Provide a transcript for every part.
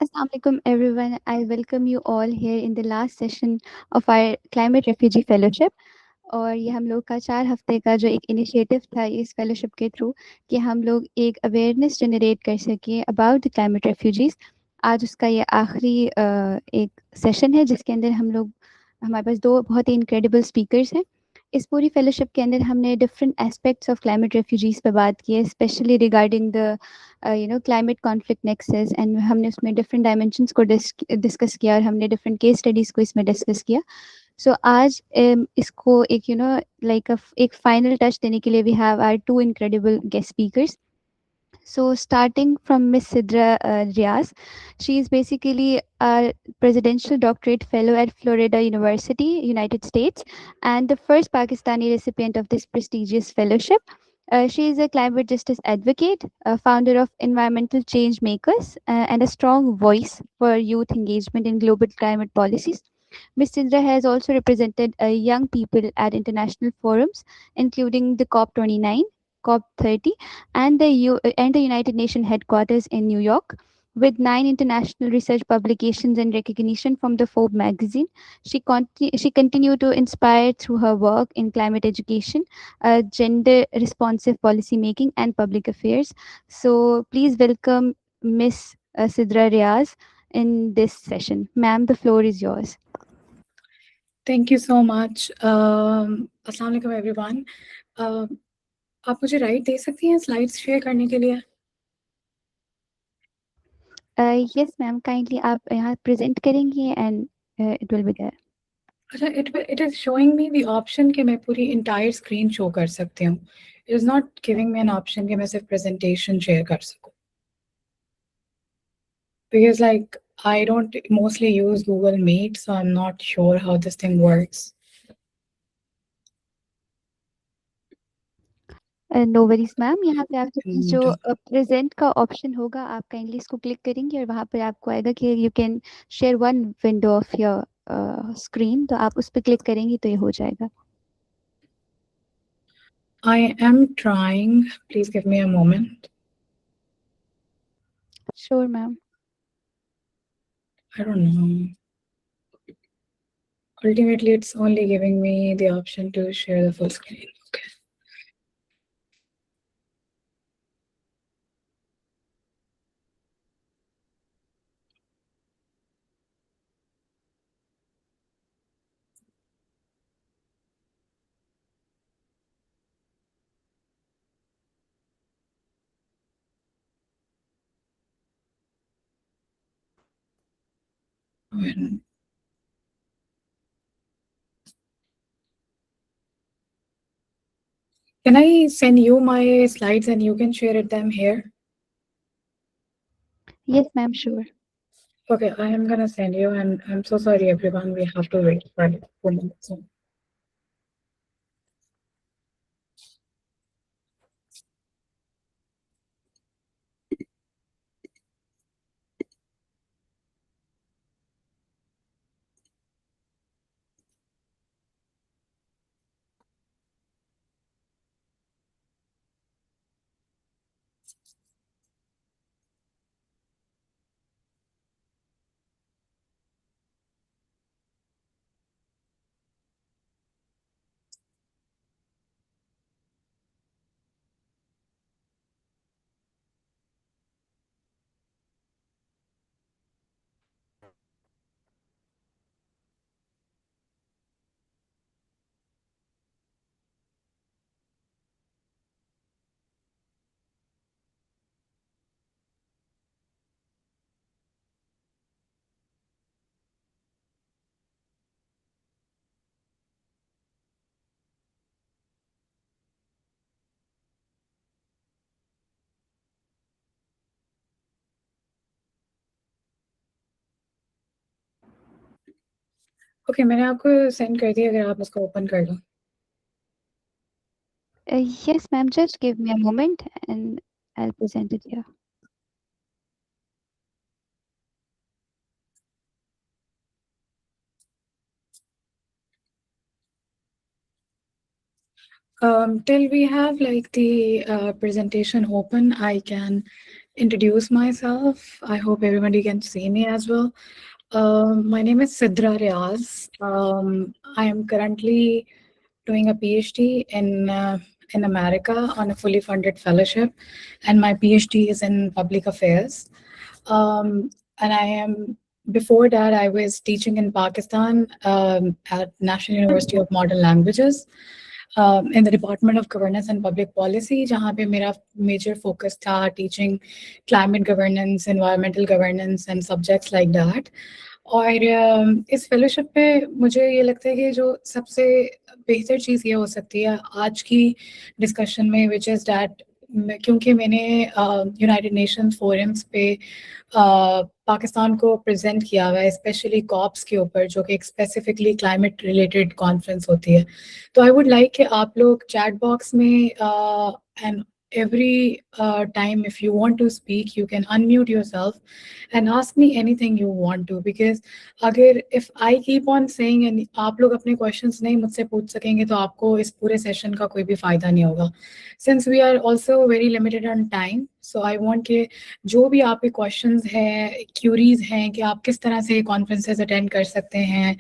Assalamualaikum everyone. I welcome you all here in the last session of our Climate Refugee Fellowship. और ये हम लोग का 4 हफ्ते का जो एक इनिशिएटिव था इस फेलोशिप के थ्रू कि हम लोग एक अवेयरनेस जनरेट कर सकें अबाउट द क्लाइमेट रेफ्यूजीज़। आज उसका ये आखिरी एक सेशन है जिसके अंदर हमारे पास 2 बहुत ही इनक्रेडिबल स्पीकर्स हैं। इस पूरी फेलोशिप के अंदर हमने different aspects of climate refugees पे बात की है, specially regarding the climate conflict Nexus, and हमने उसमें डिफरेंट डायमेंशंस को डिस्कस किया और हमने डिफरेंट केस स्टडीज़ को इसमें डिस्कस किया। सो आज इसको एक लाइक एक फाइनल टच देने के लिए we have our 2 incredible guest speakers. So starting from Miss Sidra Riaz, she is basically a presidential doctorate fellow at Florida University, United States, and the first Pakistani recipient of this prestigious fellowship. She is a climate justice advocate, a founder of Environmental Change Makers, and a strong voice for youth engagement in global climate policies. Ms. Sidra has also represented young people at international forums, including the COP29, COP30, and the United Nations headquarters in New York. With 9 international research publications and recognition from the Forbes magazine, she continued to inspire through her work in climate education, gender responsive policy making, and public affairs. So please welcome Miss Sidra Riaz in this session. Ma'am, the floor is yours. Thank you so much. Assalamu alaikum everyone. आप मुझे right they सकती हैं slides share करने के लिए? Yes, ma'am. Kindly आप यहाँ present करेंगी and it will be there. अच्छा, it is showing me the option कि मैं पूरी entire screen show कर सकती हूँ. It is not giving me an option कि मैं सिर्फ presentation share कर सकूँ. Because like I don't mostly use Google Meet, so I'm not sure how this thing works. No worries ma'am, यहाँ पे आपके पास जो प्रेजेंट का ऑप्शन होगा आप काइंडली इसको क्लिक करेंगे और वहाँ पर आपको आएगा कि you can share one window of your screen, तो आप उस पर क्लिक करेंगी तो ये हो जाएगा. I am trying. Please give me a moment. Sure ma'am. I don't know. Ultimately, it's only giving me the option to share the full screen. Okay. When can I send you my slides and you can share them here? Yes ma'am, sure. Okay, I am gonna send you, and I'm so sorry everyone, we have to wait for 4 minutes. Okay, मैंने आपको send कर दिया, अगर आप उसको open कर लो. Yes ma'am, just give me a moment and I'll present it here. Till we have like the presentation open, I can introduce myself. I hope everybody can see me as well. My name is Sidra Riaz. I am currently doing a PhD in America on a fully funded fellowship, and my PhD is in public affairs. And I am before that I was teaching in Pakistan at National University of Modern Languages. In the Department of Governance and Public Policy, जहाँ पे मेरा major focus था teaching climate governance, environmental governance and subjects like that. और इस fellowship पे मुझे ये लगता है कि जो सबसे बेहतर चीज़ ये हो सकती है आज की डिस्कशन में, विच इज़ डैट क्योंकि मैंने यूनाइटेड नेशंस फोरम्स पे पाकिस्तान को प्रेजेंट किया हुआ है, स्पेशली कॉप्स के ऊपर, जो कि एक स्पेसिफिकली क्लाइमेट रिलेटेड कॉन्फ्रेंस होती है. तो आई वुड लाइक कि आप लोग चैट बॉक्स में and every time if you want to speak you can unmute yourself and ask me anything you want to, because अगर if I keep on saying and आप लोग अपने questions नहीं मुझसे पूछ सकेंगे तो आपको इस पूरे session का कोई भी फायदा नहीं होगा. Since we are also very limited on time, so I want कि जो भी आपके questions हैं, queries हैं कि आप किस तरह से conferences attend कर सकते हैं,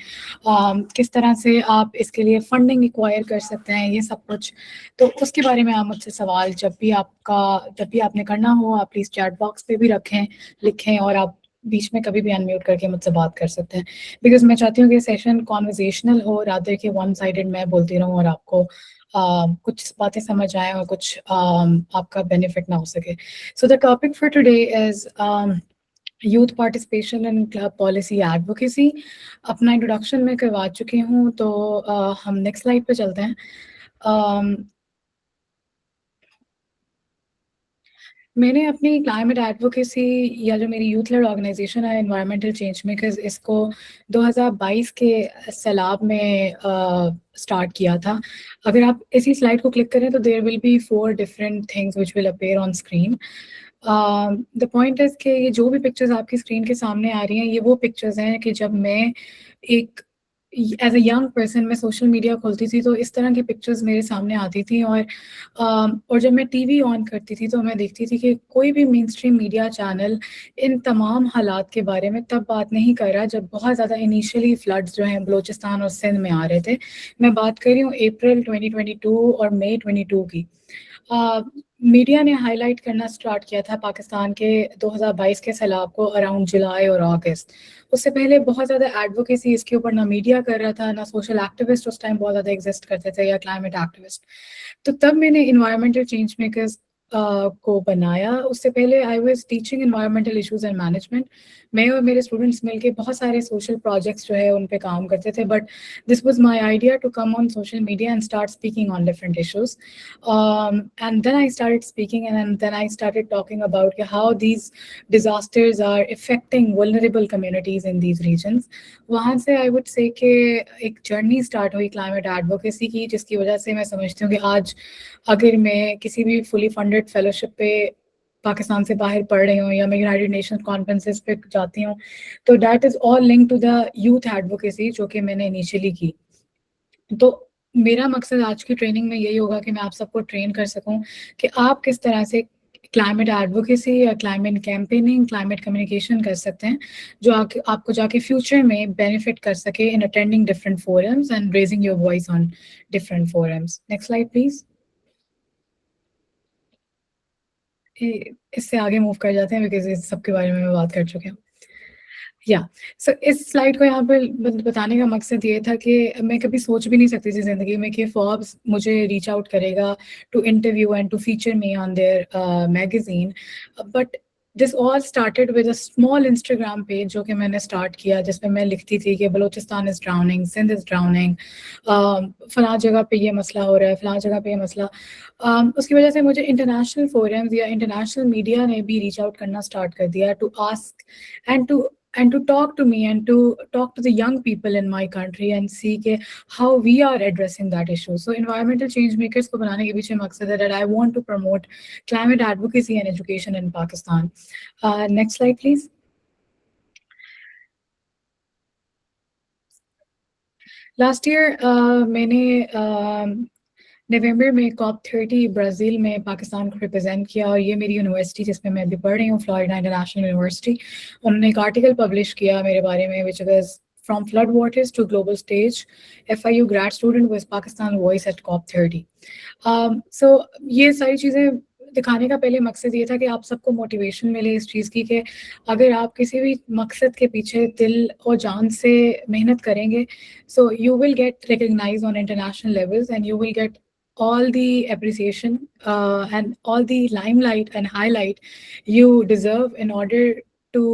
किस तरह से आप इसके लिए funding acquire कर सकते हैं, ये सब कुछ, तो उसके बारे में आप मुझसे सवाल जब भी आपने करना हो आप प्लीज़ चैट बॉक्स पे भी लिखें और आप बीच में कभी भी अनम्यूट करके मुझसे बात कर सकते हैं, बिकॉज मैं चाहती हूँ कि सेशन कॉन्वर्जेशनल हो, रादर कि वन साइडेड मैं बोलती रहूँ और आपको कुछ बातें समझ आए और कुछ आपका बेनिफिट ना हो सके. So the topic for today is youth participation in club policy advocacy. अपना इंट्रोडक्शन मैं करवा चुकी हूँ, तो हम नेक्स्ट स्लाइड पे चलते हैं. मैंने अपनी क्लाइमेट एडवोकेसी या जो मेरी यूथ लेड ऑर्गेनाइजेशन है एनवायरमेंटल चेंज मेकर्स, इसको 2022 के सैलाब में स्टार्ट किया था. अगर आप इसी स्लाइड को क्लिक करें तो there will be 4 different things which will appear on screen. The point is कि ये जो भी पिक्चर्स आपकी स्क्रीन के सामने आ रही हैं, ये वो पिक्चर्स हैं कि जब मैं एक एज अ यंग पर्सन मैं सोशल मीडिया खोलती थी तो इस तरह की पिक्चर्स मेरे सामने आती थी. और जब मैं टीवी ऑन करती थी तो मैं देखती थी कि कोई भी main stream media channel in तमाम हालात के बारे में तब बात नहीं कर रहा जब बहुत ज़्यादा इनिशियली फ्लड्स जो हैं बलूचिस्तान और सिंध में आ रहे थे. मैं बात कर रही हूँ अप्रैल 2022 और मई 22 की. मीडिया ने हाईलाइट करना स्टार्ट किया था पाकिस्तान के 2022 के सैलाब को अराउंड जुलाई और अगस्त. उससे पहले बहुत ज़्यादा एडवोकेसी इसके ऊपर ना मीडिया कर रहा था, ना सोशल एक्टिविस्ट उस टाइम बहुत ज़्यादा एग्जिस्ट करते थे या क्लाइमेट एक्टिविस्ट. तो तब मैंने इन्वायरमेंटल चेंज मेकर्स को बनाया. उससे पहले I was teaching environmental issues and management. मैं और मेरे स्टूडेंट्स मिलके बहुत सारे सोशल प्रोजेक्ट्स जो है उन पे काम करते थे, but this was my idea to come on social media and start speaking on different issues. And then I started speaking, and then I started talking about how these disasters are affecting vulnerable communities in these regions. वहाँ से I would say कि एक journey start हुई climate advocacy की, जिसकी वजह से मैं समझती हूँ कि आज अगर मैं किसी भी फुली फंडेड फेलोशिप पे पाकिस्तान से बाहर पढ़ रही हूँ या मैं यूनाइटेड नेशंस कॉन्फ्रेंसेस पे जाती हूँ, तो that is all link to the youth advocacy जो कि मैंने इनिशियली की. तो मेरा मकसद आज की ट्रेनिंग में यही होगा कि मैं आप सबको ट्रेन कर सकूं कि आप किस तरह से क्लाइमेट एडवोकेसी या क्लाइमेट कैंपेनिंग, क्लाइमेट कम्युनिकेशन कर सकते हैं, जो आपको जाके फ्यूचर में बेनिफिट कर सके in attending different forums and raising your voice on different forums. Next slide please. इससे आगे मूव कर जाते हैं बिकॉज इस सब के बारे में मैं बात कर चुके हूँ. या सो इस स्लाइड को यहाँ पे बताने का मकसद ये था कि मैं कभी सोच भी नहीं सकती थी ज़िंदगी में कि फोर्ब्स मुझे रीच आउट करेगा to interview and to feature me on their magazine. But this all started with a small Instagram page जो कि मैंने स्टार्ट किया, जिसमें मैं लिखती थी कि Balochistan is drowning, Sindh is drowning, फलां जगह पे ये मसला हो रहा है, फलां जगह पे ये मसला. उसकी वजह से मुझे इंटरनेशनल फोरम्स या इंटरनेशनल मीडिया ने भी रीच आउट करना स्टार्ट कर दिया to ask and to talk to me and to talk to the young people in my country and see ke how we are addressing that issue. So environmental change makers ko banane ke piche maqsad hai that I want to promote climate advocacy and education in Pakistan. Next slide please. Last year मैंने नवंबर में COP30 Brazil में पाकिस्तान को represent किया, और ये मेरी university जिसमें मैं अभी पढ़ रही हूँ, फ्लोरिडा इंटरनेशनल यूनिवर्सिटी, उन्होंने एक आर्टिकल पब्लिश किया मेरे बारे में, which was from flood waters to global stage, FIU grade student was Pakistan voice at COP30। So ये सारी चीज़ें दिखाने का पहले मकसद ये था कि आप सबको मोटिवेशन मिले इस चीज़ की कि अगर आप किसी भी मकसद के पीछे दिल और जान से मेहनत करेंगे, so you will get recognized on international levels, and you will get all the appreciation and all the limelight and highlight you deserve in order to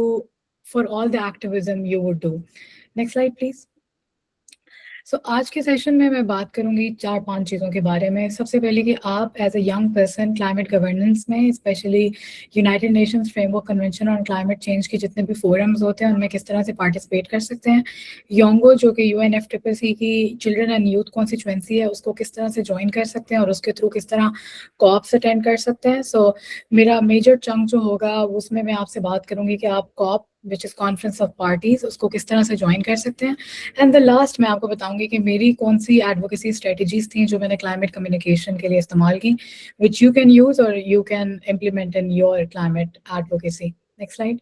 for all the activism you would do. Next slide, please. सो आज के session में मैं बात करूंगी 4-5 चीज़ों के बारे में। सबसे पहले कि आप as a young person climate governance में, specially United Nations Framework Convention on Climate change के जितने भी फोरम्स होते हैं उनमें किस तरह से पार्टिसिपेट कर सकते हैं। योंगो जो कि UNFCCC की चिल्ड्रन एंड यूथ कॉन्स्टिट्यूएंसी है, उसको किस तरह से ज्वाइन कर सकते हैं और उसके थ्रू किस तरह कॉप्स अटेंड कर सकते हैं। सो मेरा मेजर चंक जो होगा उसमें मैं आपसे बात करूंगी कि आप COP which is conference of parties, उसको किस तरह से ज्वाइन कर सकते हैं। एंड द लास्ट मैं आपको बताऊंगी कि मेरी कौन सी एडवोकेसी स्ट्रेटजीज थी जो मैंने क्लाइमेट कम्युनिकेशन के लिए इस्तेमाल की, विच यू कैन यूज और you can implement in your climate advocacy. Next slide.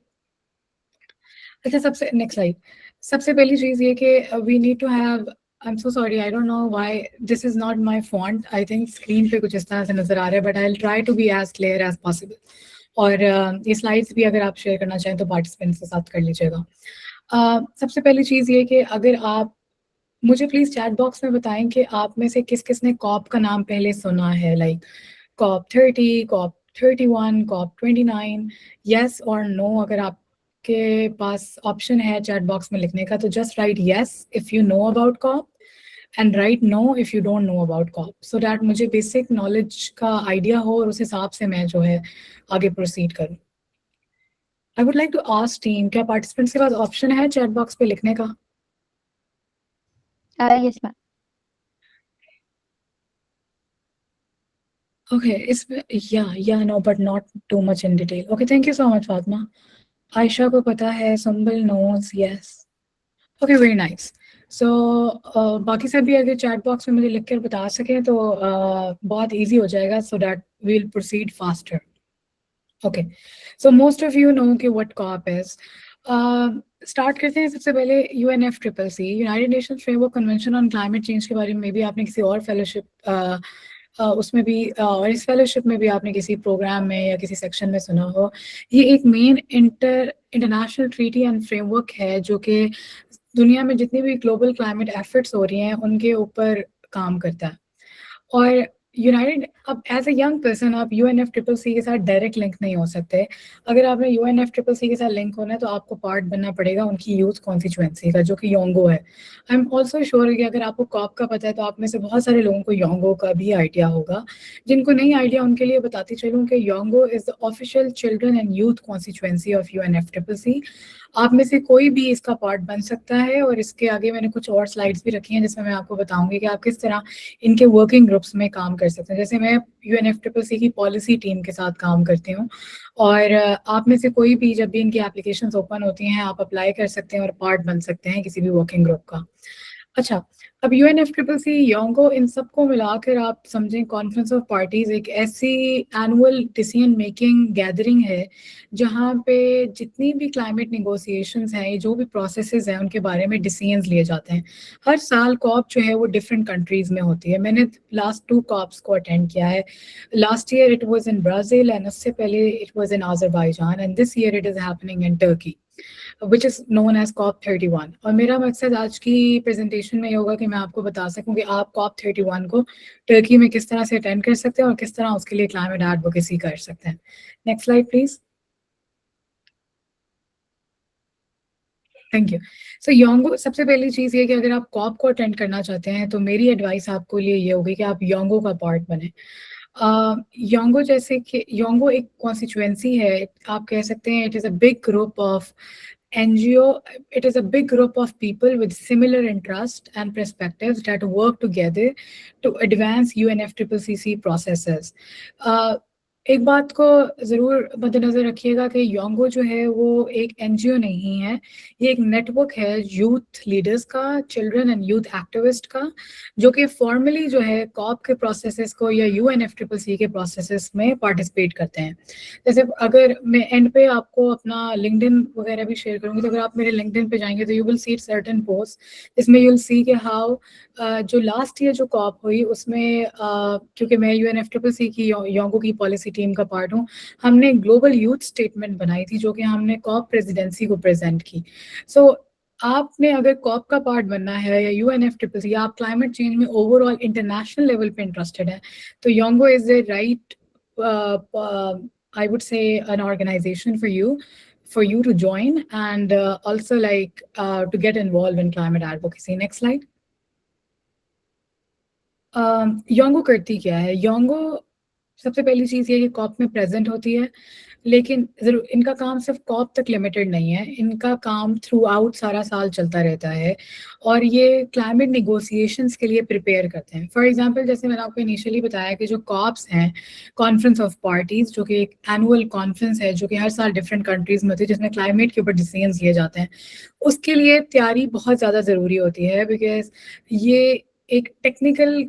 अच्छा, नेक्स्ट स्लाइड। सबसे पहली चीज़ ये कि we need to have, I am so sorry, I don't know why this is not my font, I think screen पे कुछ इस तरह से नजर आ रहा है, but I will try to be as clear as possible. और ये स्लाइड्स भी अगर आप शेयर करना चाहें तो पार्टिसिपेंट्स के साथ कर लीजिएगा। सबसे पहली चीज़ ये कि अगर आप मुझे प्लीज़ चैट बॉक्स में बताएं कि आप में से किस किस ने कॉप का नाम पहले सुना है, like COP30, COP31, COP29, yes और नो। अगर आपके पास ऑप्शन है चैट बॉक्स में लिखने का तो just write yes if you know about COP and write no if you don't know about COP, so that मुझे बेसिक नॉलेज का आइडिया हो और उस हिसाब से मैं जो है आगे प्रोसीड करूँ। I would like to ask team, क्या पार्टिसिपेंट्स के पास ऑप्शन है चैट बॉक्स पे लिखने का? Yes, ma'am. Okay, yeah, no, but not too much in detail. Okay, thank you so much, Fatma. Ayesha को पता है, संबल knows, yes. Okay, very nice. So, बाकी सब भी अगर चैट बॉक्स में मुझे लिख कर बता सकें तो बहुत easy हो जाएगा, so that we'll proceed faster. Okay, so most of you know कि what COP is. स्टार्ट करते हैं। सबसे पहले UNFCCC, United Nations Framework Convention on Climate change के बारे में भी आपने किसी और फेलोशिप उसमें भी और इस फेलोशिप में भी आपने किसी प्रोग्राम में या किसी सेक्शन में सुना हो। ये एक main international treaty and framework है जो कि दुनिया में जितनी भी ग्लोबल क्लाइमेट एफर्ट्स हो रही हैं उनके ऊपर काम करता है। और यूनाइटेड, अब एज अ यंग पर्सन आप UNFCCC के साथ डायरेक्ट लिंक नहीं हो सकते। अगर आपने UNFCCC के साथ लिंक होना है तो आपको पार्ट बनना पड़ेगा उनकी यूथ कॉन्स्टिट्यूएंसी का जो कि योंगो है। आई एम ऑल्सो श्योर कि अगर आपको कॉप का पता है तो आप में से बहुत सारे लोगों को योंगो का भी आइडिया होगा। जिनको नहीं आइडिया उनके लिए बताती चलूँ कि YOUNGO is the official children and youth constituency of UNFCCC। आप में से कोई भी इसका पार्ट बन सकता है, और इसके आगे मैंने कुछ और स्लाइड्स भी रखी हैं जिसमें मैं आपको बताऊंगी कि आप किस तरह इनके वर्किंग ग्रुप्स में काम कर सकते हैं। जैसे मैं UNFCCC की पॉलिसी टीम के साथ काम करती हूँ, और आप में से कोई भी जब भी इनकी एप्लीकेशंस ओपन होती हैं आप अप्लाई कर सकते हैं और पार्ट बन सकते हैं किसी भी वर्किंग ग्रुप का। अच्छा, अब UNFCCC, योंगो, इन सबको मिलाकर आप समझें कॉन्फ्रेंस ऑफ पार्टीज एक ऐसी एनुअल डिसीजन मेकिंग गैदरिंग है जहाँ पे जितनी भी क्लाइमेट निगोसिएशंस हैं, जो भी प्रोसेसेस हैं, उनके बारे में डिसीजंस लिए जाते हैं। हर साल कॉप जो है वो डिफरेंट कंट्रीज में होती है। मैंने लास्ट 2 कॉप्स को अटेंड किया है। Last year it was in Brazil and उससे पहले it was in Azerbaijan, and this year it is happening in Turkey which is known as COP31। और मेरा मकसद आज की प्रेजेंटेशन में ये होगा कि मैं आपको बता सकूं कि आप COP31 को टर्की में किस तरह से अटेंड कर सकते हैं और किस तरह उसके लिए क्लाइमेट एडवोकेसी कर सकते हैं। Next slide please. Thank you. So YOUNGO, सबसे पहली चीज़ ये कि अगर आप कॉप को अटेंड करना चाहते हैं तो मेरी एडवाइस आपको लिए ये होगी कि आप योंगो का पार्ट बने। योंगो जैसे कि योंगो एक कॉन्स्टिट्यूएंसी है, आप कह सकते हैं it is a big group of NGO. It is a big group of people with similar interests and perspectives that work together to advance UNFCCC processes. एक बात को ज़रूर मद्देनज़र रखिएगा कि योंगो जो है वो एक एनजीओ नहीं है, ये एक नेटवर्क है यूथ लीडर्स का, चिल्ड्रन एंड यूथ एक्टिविस्ट का, जो कि फॉर्मली जो है कॉप के प्रोसेसेस को या यूएनएफसीसीसी के प्रोसेसेस में पार्टिसिपेट करते हैं। जैसे अगर मैं एंड पे आपको अपना लिंक्डइन वगैरह भी शेयर करूँगी, तो अगर आप मेरे लिंक्डइन पे जाएंगे तो you will see certain post, इसमें यू विल सी कि हाउ जो लास्ट ईयर जो कॉप हुई उसमें क्योंकि मैं यूएनएफसीसीसी की योंगो की पॉलिसी टीम का पार्ट हूँ, हमने ग्लोबल यूथ स्टेटमेंट बनाई थी जो कि हमने कॉप प्रेसिडेंसी को प्रेजेंट की। सो आपने अगर कॉप का पार्ट बनना है या यूएनएफसीसीसी या आप क्लाइमेट चेंज में ओवरऑल इंटरनेशनल लेवल पे इंटरेस्टेड है, तो YOUNGO is the right I would say an organization for you to join and also like to get involved in climate advocacy. Next slide. योंगो करती क्या है? योंगो सबसे पहली चीज़ ये कि कॉप में प्रेजेंट होती है, लेकिन ज़रूर इनका काम सिर्फ कॉप तक लिमिटेड नहीं है, इनका काम थ्रू आउट सारा साल चलता रहता है और ये क्लाइमेट निगोसिएशंस के लिए प्रिपेयर करते हैं। फॉर एग्जांपल, जैसे मैंने आपको इनिशियली बताया कि जो कॉप्स हैं, कॉन्फ्रेंस ऑफ पार्टीज, जो कि एक एनुअल कॉन्फ्रेंस है जो कि हर साल डिफरेंट कंट्रीज में होती है, जिसमें क्लाइमेट के ऊपर डिसीजंस लिए जाते हैं, उसके लिए तैयारी बहुत ज़्यादा ज़रूरी होती है, बिकॉज ये एक टेक्निकल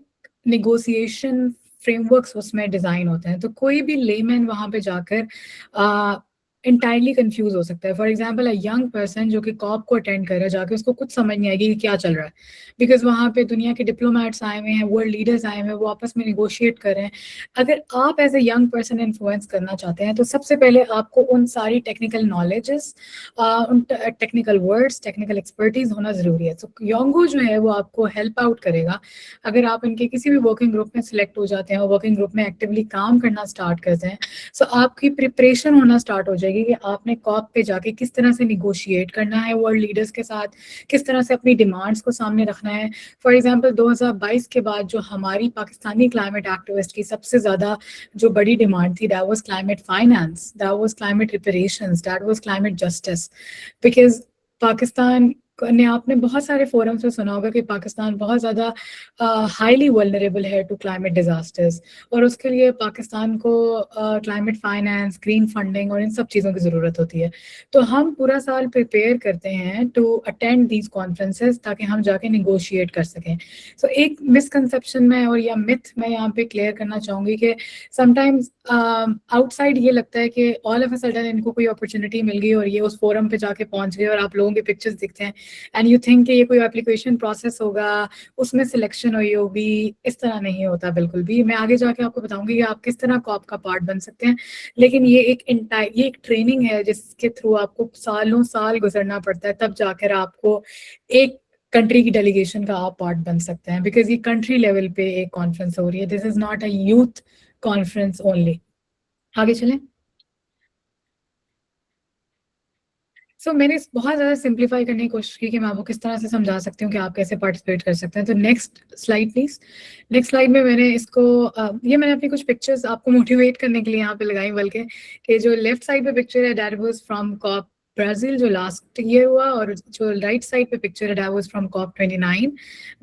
निगोसिएशन फ्रेमवर्क्स उसमें डिज़ाइन होते हैं। तो कोई भी लेमैन वहाँ पे जाकर इंटायरली कंफ्यूज हो सकता है। For example, a young person जो कि कॉप को अटेंड कर रहा है, जाके उसको कुछ समझ नहीं आएगी कि क्या चल रहा है, बिकॉज वहाँ पे दुनिया के डिप्लोमेट्स आए हुए हैं, वर्ल्ड लीडर्स आए हुए हैं, वो आपस में निगोशिएट कर रहे हैं। अगर आप as a young person influence करना चाहते हैं, तो सबसे पहले आपको उन सारी टेक्निकल नॉलेजेस, उन टेक्निकल वर्ड्स, टेक्निकल एक्सपर्टीज होना ज़रूरी है। तो योंगो जो है वो आपको हेल्प आउट करेगा। अगर आप इनके किसी भी वर्किंग ग्रुप में सिलेक्ट हो जाते हैं और वर्किंग ग्रुप में एक्टिवली काम करना स्टार्ट करते हैं, सो आपकी प्रिपरेशन होना स्टार्ट हो जाएगी कि आपने कॉप पे जाके किस तरह से निगोशिएट करना है वर्ल्ड लीडर्स के साथ, किस तरह से अपनी डिमांड्स को सामने रखना है। फॉर एग्जांपल, 2022 के बाद जो हमारी पाकिस्तानी क्लाइमेट एक्टिविस्ट की सबसे ज़्यादा जो बड़ी डिमांड थी, that was climate finance, that was climate reparations, that was climate justice. Because Pakistan ने, आपने बहुत सारे फोरम्स में सुना होगा कि पाकिस्तान बहुत ज़्यादा हाईली वल्नरेबल है टू क्लाइमेट डिजास्टर्स, और उसके लिए पाकिस्तान को क्लाइमेट फाइनेंस, ग्रीन फंडिंग और इन सब चीज़ों की ज़रूरत होती है। तो हम पूरा साल प्रिपेयर करते हैं टू अटेंड दीज कॉन्फ्रेंसेस ताकि हम जाके निगोशिएट कर सकें। सो एक मिसकंसेप्शन में और या मिथ मैं यहाँ पे क्लियर करना चाहूँगी कि समटाइम्स आउटसाइड ये लगता है कि ऑल ऑफ अ सडन इनको कोई अपॉर्चुनिटी मिल गई और ये उस फोरम पे जाके पहुंच गए और आप लोगों के पिक्चर्स दिखते हैं एंड यू थिंक कि ये कोई एप्लीकेशन प्रोसेस होगा, उसमें सिलेक्शन हुई होगी। इस तरह नहीं होता बिल्कुल भी। मैं आगे जाके आपको बताऊंगी कि आप किस तरह कॉप का पार्ट बन सकते हैं, लेकिन ये एक ट्रेनिंग है जिसके थ्रू आपको सालों साल गुजरना पड़ता है, तब जाकर आपको एक कंट्री की डेलीगेशन का आप पार्ट बन सकते हैं, बिकॉज ये कंट्री लेवल पे एक कॉन्फ्रेंस हो रही है। This is not a youth conference only. आगे चलें। मैंने बहुत ज़्यादा सिंप्लीफाई करने की कोशिश की कि मैं आपको किस तरह से समझा सकती हूँ कि आप कैसे पार्टिसिपेट कर सकते हैं। तो next slide please. Next slide में मैंने इसको ये मैंने अपनी कुछ पिक्चर्स आपको मोटिवेट करने के लिए यहाँ पे लगाई, बल्कि कि जो लेफ्ट साइड पे पिक्चर है that was from COP Brazil जो लास्ट ईयर हुआ, और जो राइट साइड पे पिक्चर है दैट वाज फ्रॉम कॉप 29।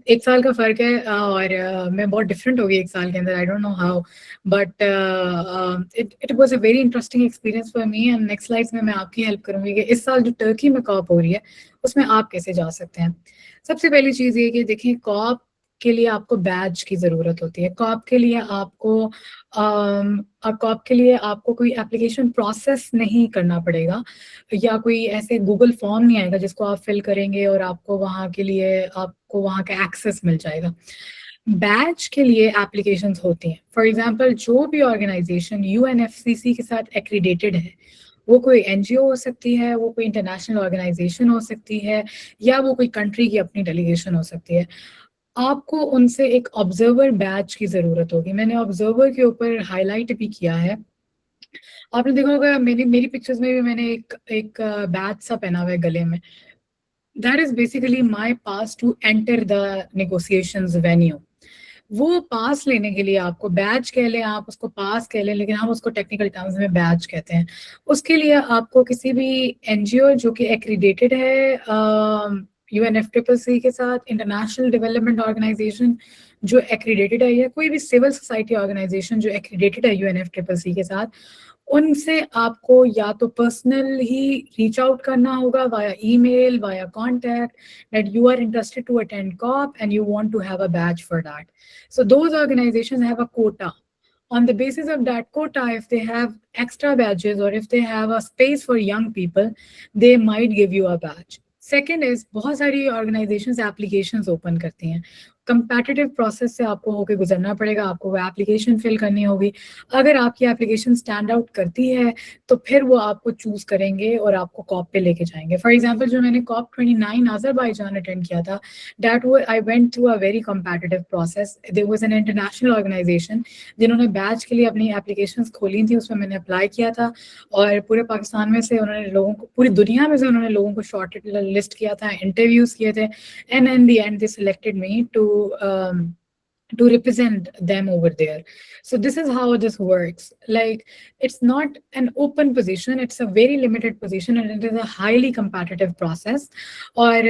एक साल का फर्क है और मैं बहुत डिफरेंट हो गई एक साल के अंदर, आई don't know how, but it was a very interesting experience for me. And next slides में मैं आपकी हेल्प करूंगी कि इस साल जो टर्की में कॉप हो रही है उसमें आप कैसे जा सकते हैं। सबसे पहली चीज़ ये कि देखें, कॉप के लिए आपको बैच की ज़रूरत होती है। कॉप के लिए आपको कॉप के लिए आपको कोई एप्लीकेशन प्रोसेस नहीं करना पड़ेगा, या कोई ऐसे गूगल फॉर्म नहीं आएगा जिसको आप फिल करेंगे और आपको वहाँ के लिए आपको वहाँ का एक्सेस मिल जाएगा। बैच के लिए एप्लीकेशंस होती हैं। फॉर एग्जांपल, जो भी ऑर्गेनाइजेशन यूएनएफसीसी के साथ एक्रीडेटेड है, वो कोई एनजीओ हो सकती है, वो कोई इंटरनेशनल ऑर्गेनाइजेशन हो सकती है, या वो कोई कंट्री की अपनी डेलीगेशन हो सकती है, आपको उनसे एक ऑब्जर्वर बैच की जरूरत होगी। मैंने ऑब्जर्वर के ऊपर हाईलाइट भी किया है। आपने देखा होगा मेरी पिक्चर्स में भी मैंने एक बैच सा पहना हुआ है गले में। That is basically my pass to enter the negotiations venue. वो पास लेने के लिए आपको, बैच कह लें आप उसको, पास कह लें, लेकिन हम उसको टेक्निकल टर्म्स में बैच कहते हैं। उसके लिए आपको किसी भी एनजीओ जो कि एक्रीडेटेड है यूएनएफसीसीसी के साथ, इंटरनेशनल डेवलपमेंट ऑर्गेनाइजेशन जो एक्रीडेटेड है, या कोई भी सिविल सोसाइटी ऑर्गेनाइजेशन जो एक्रीडेटेड है UNFCCC के साथ, उनसे आपको या तो पर्सनल ही रीच आउट करना होगा via email, via contact, that you are interested to attend COP and you want to have a badge for that. So those organizations have a quota. On the basis of that quota, if they have extra badges or if they have a space for young people, they might give you a badge. Second is, बहुत सारी organizations applications open करती हैं. Competitive process से आपको होकर गुजरना पड़ेगा, आपको वो एप्लीकेशन फिल करनी होगी. अगर आपकी एप्लीकेशन स्टैंड आउट करती है तो फिर वो आपको चूज करेंगे और आपको कॉप पे लेके जाएंगे. फॉर एग्जांपल, जो मैंने COP 29 अजरबैजान अटेंड किया था, दैट वो I went through a very competitive process. There was an international organisation जिन्होंने बैच के लिए अपनी एप्लीकेशंस खोली थी, उसमें मैंने अप्लाई किया था और पूरे पाकिस्तान में से उन्होंने लोगों को, पूरी दुनिया में से उन्होंने लोगों को शॉर्ट लिस्ट किया था, इंटरव्यूज किए थे, and in the and they selected me to represent them over there. So this is how this works. Like, it's not an open position, it's a very limited position, and it is a highly competitive process. और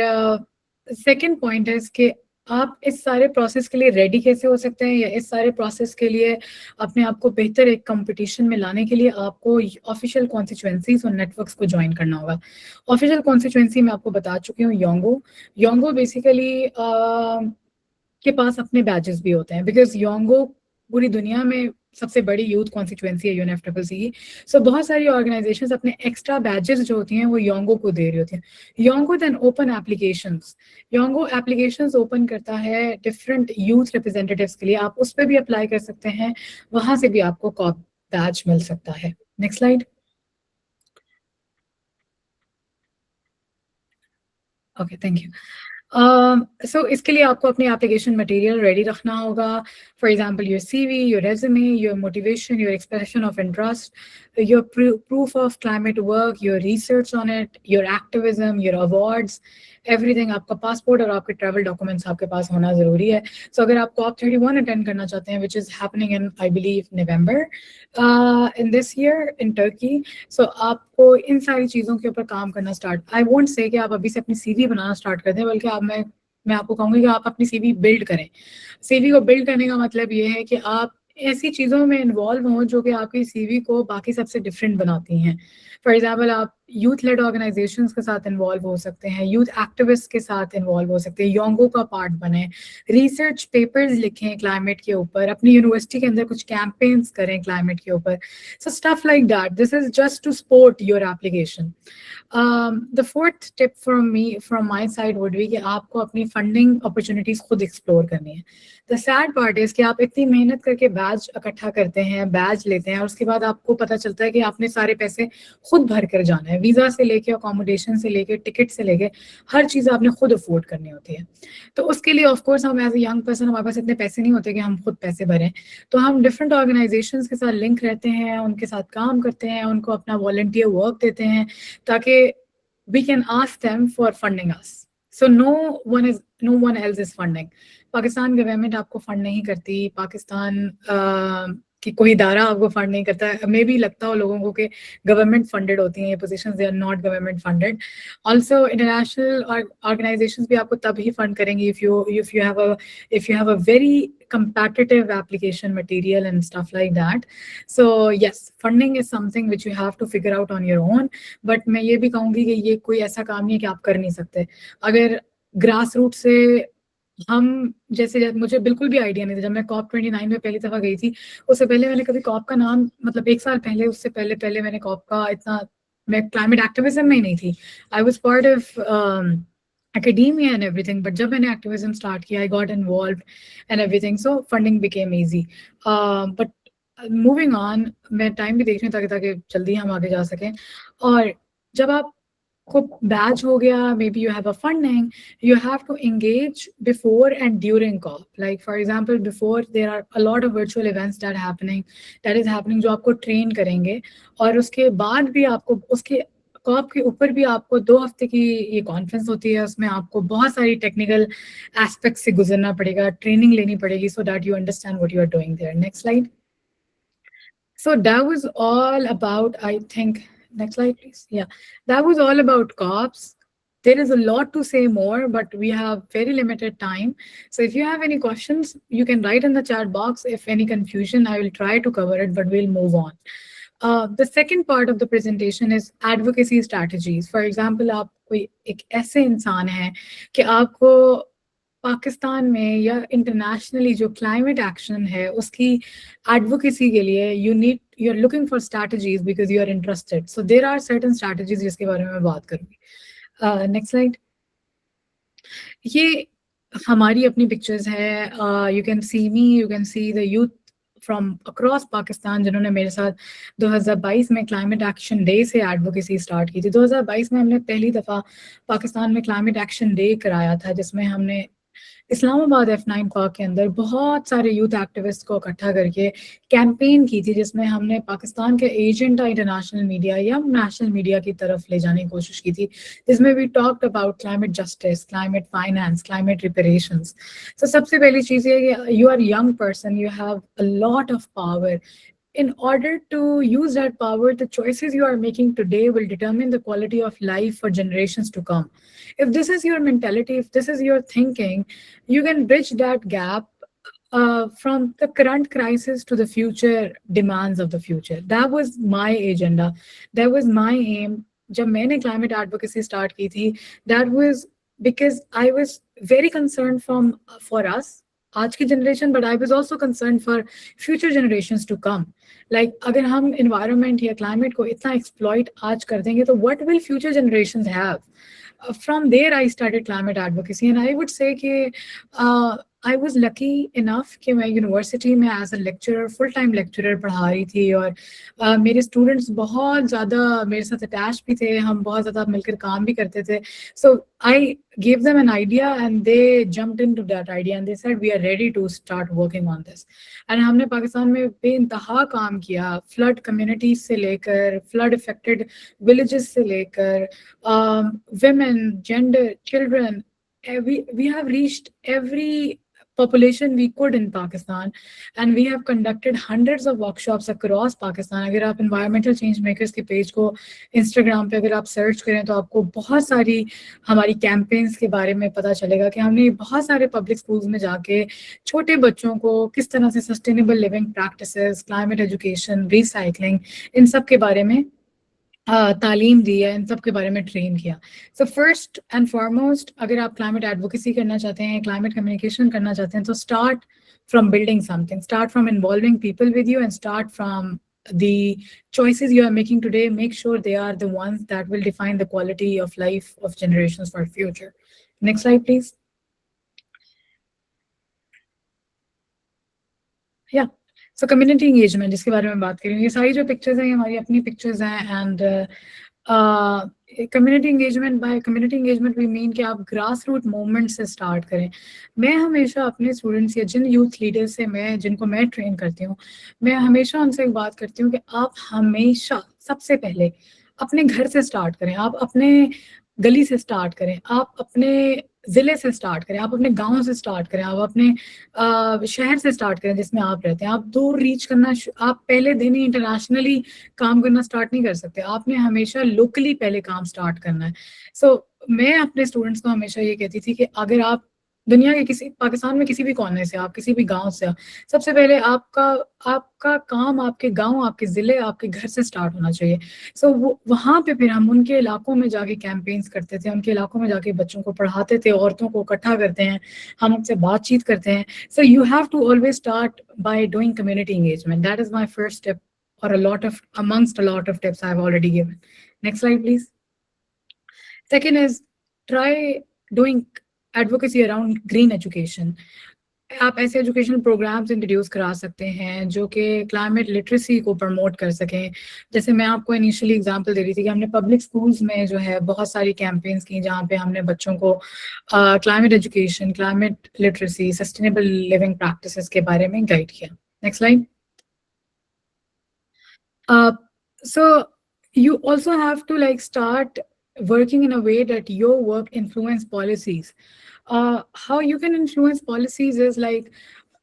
second point is कि आप इस सारे process के लिए ready कैसे हो सकते हैं, या इस सारे प्रोसेस के लिए अपने आप को बेहतर एक कंपटीशन में लाने के लिए आपको ऑफिशियल कॉन्स्टिट्यूएंसीज और नेटवर्क्स को ज्वाइन करना होगा. ऑफिशियल कॉन्स्टिट्यूएंसी मैं आपको बता चुकी हूँ, योंगो बेसिकली के पास अपने बैचेस भी होते हैं, बिकॉज योंगो पूरी दुनिया में सबसे बड़ी यूथ कॉन्स्टिट्यूएंसी है UNFCCC. सो बहुत सारी ऑर्गेनाइजेशंस अपने एक्स्ट्रा बैचेस जो होती हैं वो योंगो को दे रही होती हैं. YOUNGO then open applications. YOUNGO applications open करता है डिफरेंट यूथ रिप्रेजेंटेटिव्स के लिए. आप उस पर भी अप्लाई कर सकते हैं, वहां से भी आपको कॉप बैच मिल सकता है. Next slide. Okay, thank you. So इसके लिए आपको अपनी एप्लीकेशन मटेरियल रेडी रखना होगा. For example, your CV, your resume, your motivation, your expression of interest, your proof of climate work, your research on it, your activism, your awards, everything. आपका passport और आपके travel documents आपके पास होना जरूरी है. सो अगर आप COP 31 अटेंड करना चाहते हैं, which is happening in, I believe, November in this year in Turkey, so आपको इन सारी चीज़ों के ऊपर काम करना स्टार्ट, आई वोंट से कि आप अभी से अपनी CV बनाना स्टार्ट कर दें, बल्कि मैं आपको कहूँगी कि आप अपनी CV बिल्ड करें. CV को बिल्ड करने का मतलब ये है कि आप ऐसी चीज़ों में इन्वॉल्व हों जो कि आपकी CV को बाकी सबसे डिफरेंट बनाती हैं. फॉर एग्जाम्पल, आप यूथ लेड ऑर्गेनाइजेशंस के साथ इन्वॉल्व हो सकते हैं, यूथ एक्टिविस्ट के साथ इन्वॉल्व हो सकते हैं, योंगो का पार्ट बने, रिसर्च पेपर्स लिखें क्लाइमेट के ऊपर, अपनी यूनिवर्सिटी के अंदर कुछ कैंपेन्स करें क्लाइमेट के ऊपर. So stuff like that. This is just to support your application. The fourth tip from my side would be कि आपको अपनी फंडिंग अपॉर्चुनिटीज खुद एक्सप्लोर करनी है. द सैड पार्ट इज कि आप इतनी मेहनत करके बैच इकट्ठा करते हैं, बैच लेते हैं, और उसके बाद आपको पता चलता है कि आपने सारे पैसे खुद भर कर जाना है. वीज़ा से लेके, अकोमोडेशन से लेके, टिकट से लेके, हर चीज़ आपने खुद अफोर्ड करनी होती है. तो उसके लिए ऑफकोर्स हम एज ए यंग पर्सन, हमारे पास इतने पैसे नहीं होते कि हम खुद पैसे भरें. तो हम डिफरेंट ऑर्गेनाइजेशंस के साथ लिंक रहते हैं, उनके साथ काम करते हैं, उनको अपना वॉलंटियर वर्क देते हैं, ताकि we can ask them for funding us. So no one else is funding. Pakistan government आपको फंड नहीं करती, पाकिस्तान कि कोई इदारा आपको फंड नहीं करता है. मे भी लगता हो लोगों को कि गवर्नमेंट फंडेड होती हैं ये positions, they are not government funded. Also international organisations भी आपको तभी फंड करेंगी if you have a very competitive application material and stuff like that. So yes, funding is something which you have to figure out on your own. But मैं ये भी कहूँगी कि ये कोई ऐसा काम नहीं है कि आप कर नहीं सकते. अगर ग्रास रूट से हम जैसे मुझे बिल्कुल भी आइडिया नहीं था, जब मैं COP 29 में पहली दफा गई थी, उससे पहले मैंने कभी COP का नाम, मतलब 1 साल पहले, उससे पहले मैंने COP का इतना, मैं क्लाइमेट एक्टिविज्म में ही नहीं थी. I was part of academia and everything, but जब मैंने activism start किया, I got involved and everything, so funding became easy. But moving on, मैं टाइम भी देख रही हूँ ताकि जल्दी हम आगे जा सकें. और जब आप को बैच हो गया, maybe you have a funding, you have to engage before and during COP. Like for example, before there are a lot of virtual events that is happening जो आपको ट्रेन करेंगे, और उसके बाद भी आपको उसके COP के ऊपर भी आपको 2 हफ्ते की ये कॉन्फ्रेंस होती है, उसमें आपको बहुत सारी टेक्निकल एस्पेक्ट से गुजरना पड़ेगा, ट्रेनिंग लेनी पड़ेगी, so that you understand what you are doing there. Next slide. So that was all about, I think, next slide please. Yeah, that was all about COPs. There is a lot to say more, but we have very limited time. So if you have any questions, you can write in the chat box. If any confusion, I will try to cover it, but we'll move on. The second part of the presentation is advocacy strategies. For example, आप कोई एक ऐसे इंसान है कि आपको पाकिस्तान में या इंटरनेशनली जो क्लाइमेट एक्शन है उसकी एडवोकेसी के लिए you are looking for strategies because you are interested. So there are certain strategies जिसके बारे में मैं बात करूंगी. Next slide. ये हमारी अपनी पिक्चर्स है. You can see me, you can see the youth from across Pakistan जिन्होंने मेरे साथ 2022 में क्लाइमेट एक्शन डे से एडवोकेसी स्टार्ट की थी. 2022 में हमने पहली दफ़ा पाकिस्तान में क्लाइमेट एक्शन डे कराया था जिसमें हमने इस्लामाबाद F9 पार्क के अंदर बहुत सारे यूथ एक्टिविस्ट को इकट्ठा करके कैंपेन की थी जिसमें हमने पाकिस्तान के एजेंडा इंटरनेशनल मीडिया या नेशनल मीडिया की तरफ ले जाने की कोशिश की थी, जिसमें we talked about climate justice, climate finance, climate reparations. तो सबसे पहली चीज़ ये कि you are young person, you have a lot of power. In order to use that power, the choices you are making today will determine the quality of life for generations to come. If this is your mentality, if this is your thinking, you can bridge that gap from the current crisis to the future demands of the future. That was my agenda. That was my aim. जब मैंने climate advocacy start की थी, that was because I was very concerned for us, आज की generation, but I was also concern for future generations to come. Like अगर हम environment या climate को इतना एक्सप्लॉइट आज कर देंगे तो what will future generations have. From there I started climate advocacy, and I would say कि I was lucky enough कि मैं यूनिवर्सिटी में as a lecturer, full time lecturer पढ़ा रही थी, और मेरे स्टूडेंट्स बहुत ज़्यादा मेरे साथ अटैच भी थे, हम बहुत ज़्यादा मिलकर काम भी करते थे. सो I gave them an idea and they jumped into that idea and they said we are ready to start working on this. And हमने पाकिस्तान में बेइंतहा काम किया, फ्लड कम्युनिटीज से लेकर फ्लड इफेक्टेड विलेजेस से लेकर women, gender, children. We have reached every population we could in Pakistan, and we have conducted hundreds of workshops across Pakistan. अगर आप environmental change makers के पेज को Instagram पे अगर आप सर्च करें तो आपको बहुत सारी हमारी कैंपेन्स के बारे में पता चलेगा कि हमने बहुत सारे पब्लिक स्कूल्स में जाके छोटे बच्चों को किस तरह से sustainable living practices, climate education, recycling, इन सब के बारे में तालीम दी है, इन सब के बारे में ट्रेन किया. सो फर्स्ट एंड फॉरमोस्ट, अगर आप क्लाइमेट एडवोकेसी करना चाहते हैं, क्लाइमेट कम्युनिकेशन करना चाहते हैं, तो start from building something, start from involving people with you, and start from the choices you are making today. Make sure they are the ones that will define the quality of life of generations for future. Next slide, please. Yeah. So community engagement, जिसके बारे में बात करेंगे, ये सारी जो pictures हैं ये हमारी अपनी पिक्चर्स हैं. And community engagement, by community engagement we mean कि आप ग्रास रूट मूवमेंट से स्टार्ट करें. मैं हमेशा अपने स्टूडेंट्स या जिन यूथ लीडर्स से जिनको मैं ट्रेन करती हूँ, मैं हमेशा उनसे एक बात करती हूँ कि आप हमेशा सबसे पहले अपने घर से स्टार्ट करें, आप अपने गली से स्टार्ट करें, आप अपने ज़िले से स्टार्ट करें, आप अपने गांव से स्टार्ट करें, आप अपने शहर से स्टार्ट करें जिसमें आप रहते हैं. आप दूर रीच करना, आप पहले दिन ही इंटरनेशनली काम करना स्टार्ट नहीं कर सकते, आपने हमेशा लोकली पहले काम स्टार्ट करना है. सो मैं अपने स्टूडेंट्स को हमेशा ये कहती थी कि अगर आप दुनिया के किसी, पाकिस्तान में किसी भी कोने से, आप किसी भी गांव से, सबसे पहले आपका काम आपके गांव, आपके ज़िले, आपके घर से स्टार्ट होना चाहिए. सो वहाँ पे फिर हम उनके इलाकों में जाके कैंपेन्स करते थे, उनके इलाकों में जाके बच्चों को पढ़ाते थे, औरतों को इकट्ठा करते हैं, हम उनसे बातचीत करते हैं. So you have to always start by doing community engagement. That is my first step, और amongst a lot of tips I've already given. Next slide, please. Second is try doing advocacy around green education. आप ऐसे educational programmes introduce करा सकते हैं जो कि climate literacy को promote कर सकें. जैसे मैं आपको इनिशियली एग्जांपल दे रही थी कि हमने पब्लिक स्कूल्स में जो है बहुत सारी कैंपेन्स की जहाँ पे हमने बच्चों को climate education, climate literacy, sustainable living practices के बारे में गाइड किया. Next slide. So you also have to start working in a way that your work influence policies. How you can influence policies is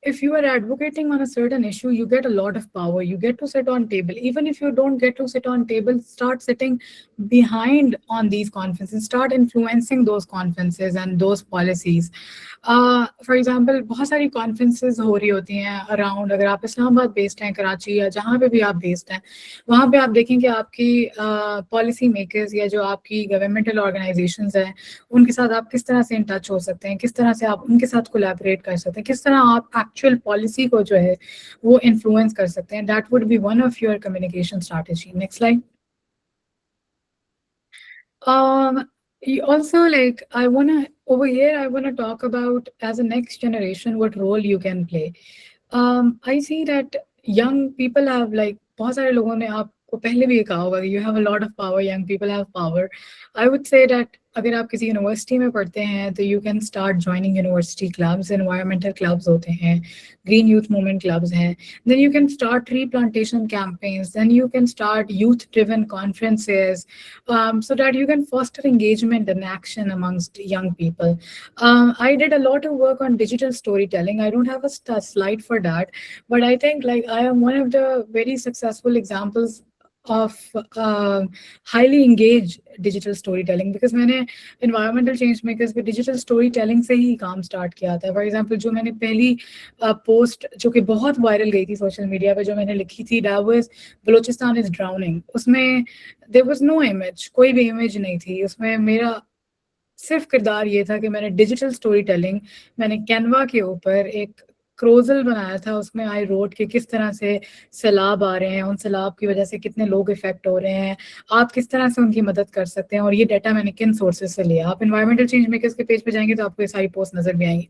if you are advocating on a certain issue, you get a lot of power. You get to sit on table. Even if you don't get to sit on table, start sitting behind on these conferences, start influencing those conferences and those policies. For example बहुत सारी conferences हो रही होती हैं around, अगर आप Islamabad based हैं, कराची या जहाँ पे भी आप बेस्ड हैं, वहाँ पे आप देखें कि आपकी पॉलिसी मेकर्स या जो आपकी गवर्नमेंटल ऑर्गेनाइजेशंस हैं, उनके साथ आप किस तरह से इन टच हो सकते हैं, किस तरह से आप उनके साथ कोलैबोरेट कर सकते हैं, किस तरह आप एक्चुअल पॉलिसी को जो है वो इन्फ्लुएंस कर सकते हैं. That would be one of your communication strategy. Next slide. Also, like, over here, I wanna talk about as a next generation, what role you can play. I see that young people have like, बहुत सारे लोगों ने आपको पहले भी ये कहा होगा कि you have a lot of power, young people have power. I would say that अगर आप किसी यूनिवर्सिटी में पढ़ते हैं तो you can start joining university clubs, environmental clubs होते हैं, green youth movement clubs हैं. Then you can start tree plantation campaigns. Then you can start youth-driven conferences, so that you can foster engagement and action amongst young people. I did a lot of work on digital storytelling. I don't have a slide for that, but I think like I am one of the very successful examples of highly engaged digital storytelling, because मैंने environmental change makers पे digital storytelling से ही काम start किया था. For example, जो मैंने पहली post जो कि बहुत viral गई थी social media पे, जो मैंने लिखी थी, that was Balochistan is drowning. उसमें there was no image, कोई भी image नहीं थी उसमें. मेरा सिर्फ किरदार ये था कि मैंने डिजिटल स्टोरी टेलिंग, मैंने कैनवा के ऊपर एक क्रोजल बनाया था. उसमें आई रोड के किस तरह से सैलाब आ रहे हैं, उन सैलाब की वजह से कितने लोग इफेक्ट हो रहे हैं, आप किस तरह से उनकी मदद कर सकते हैं, और ये डाटा मैंने किन सोर्सेज से लिया. आप एनवायरमेंटल चेंज मेकर्स के पेज पे जाएंगे तो आपको ये सारी पोस्ट नजर भी आएंगी.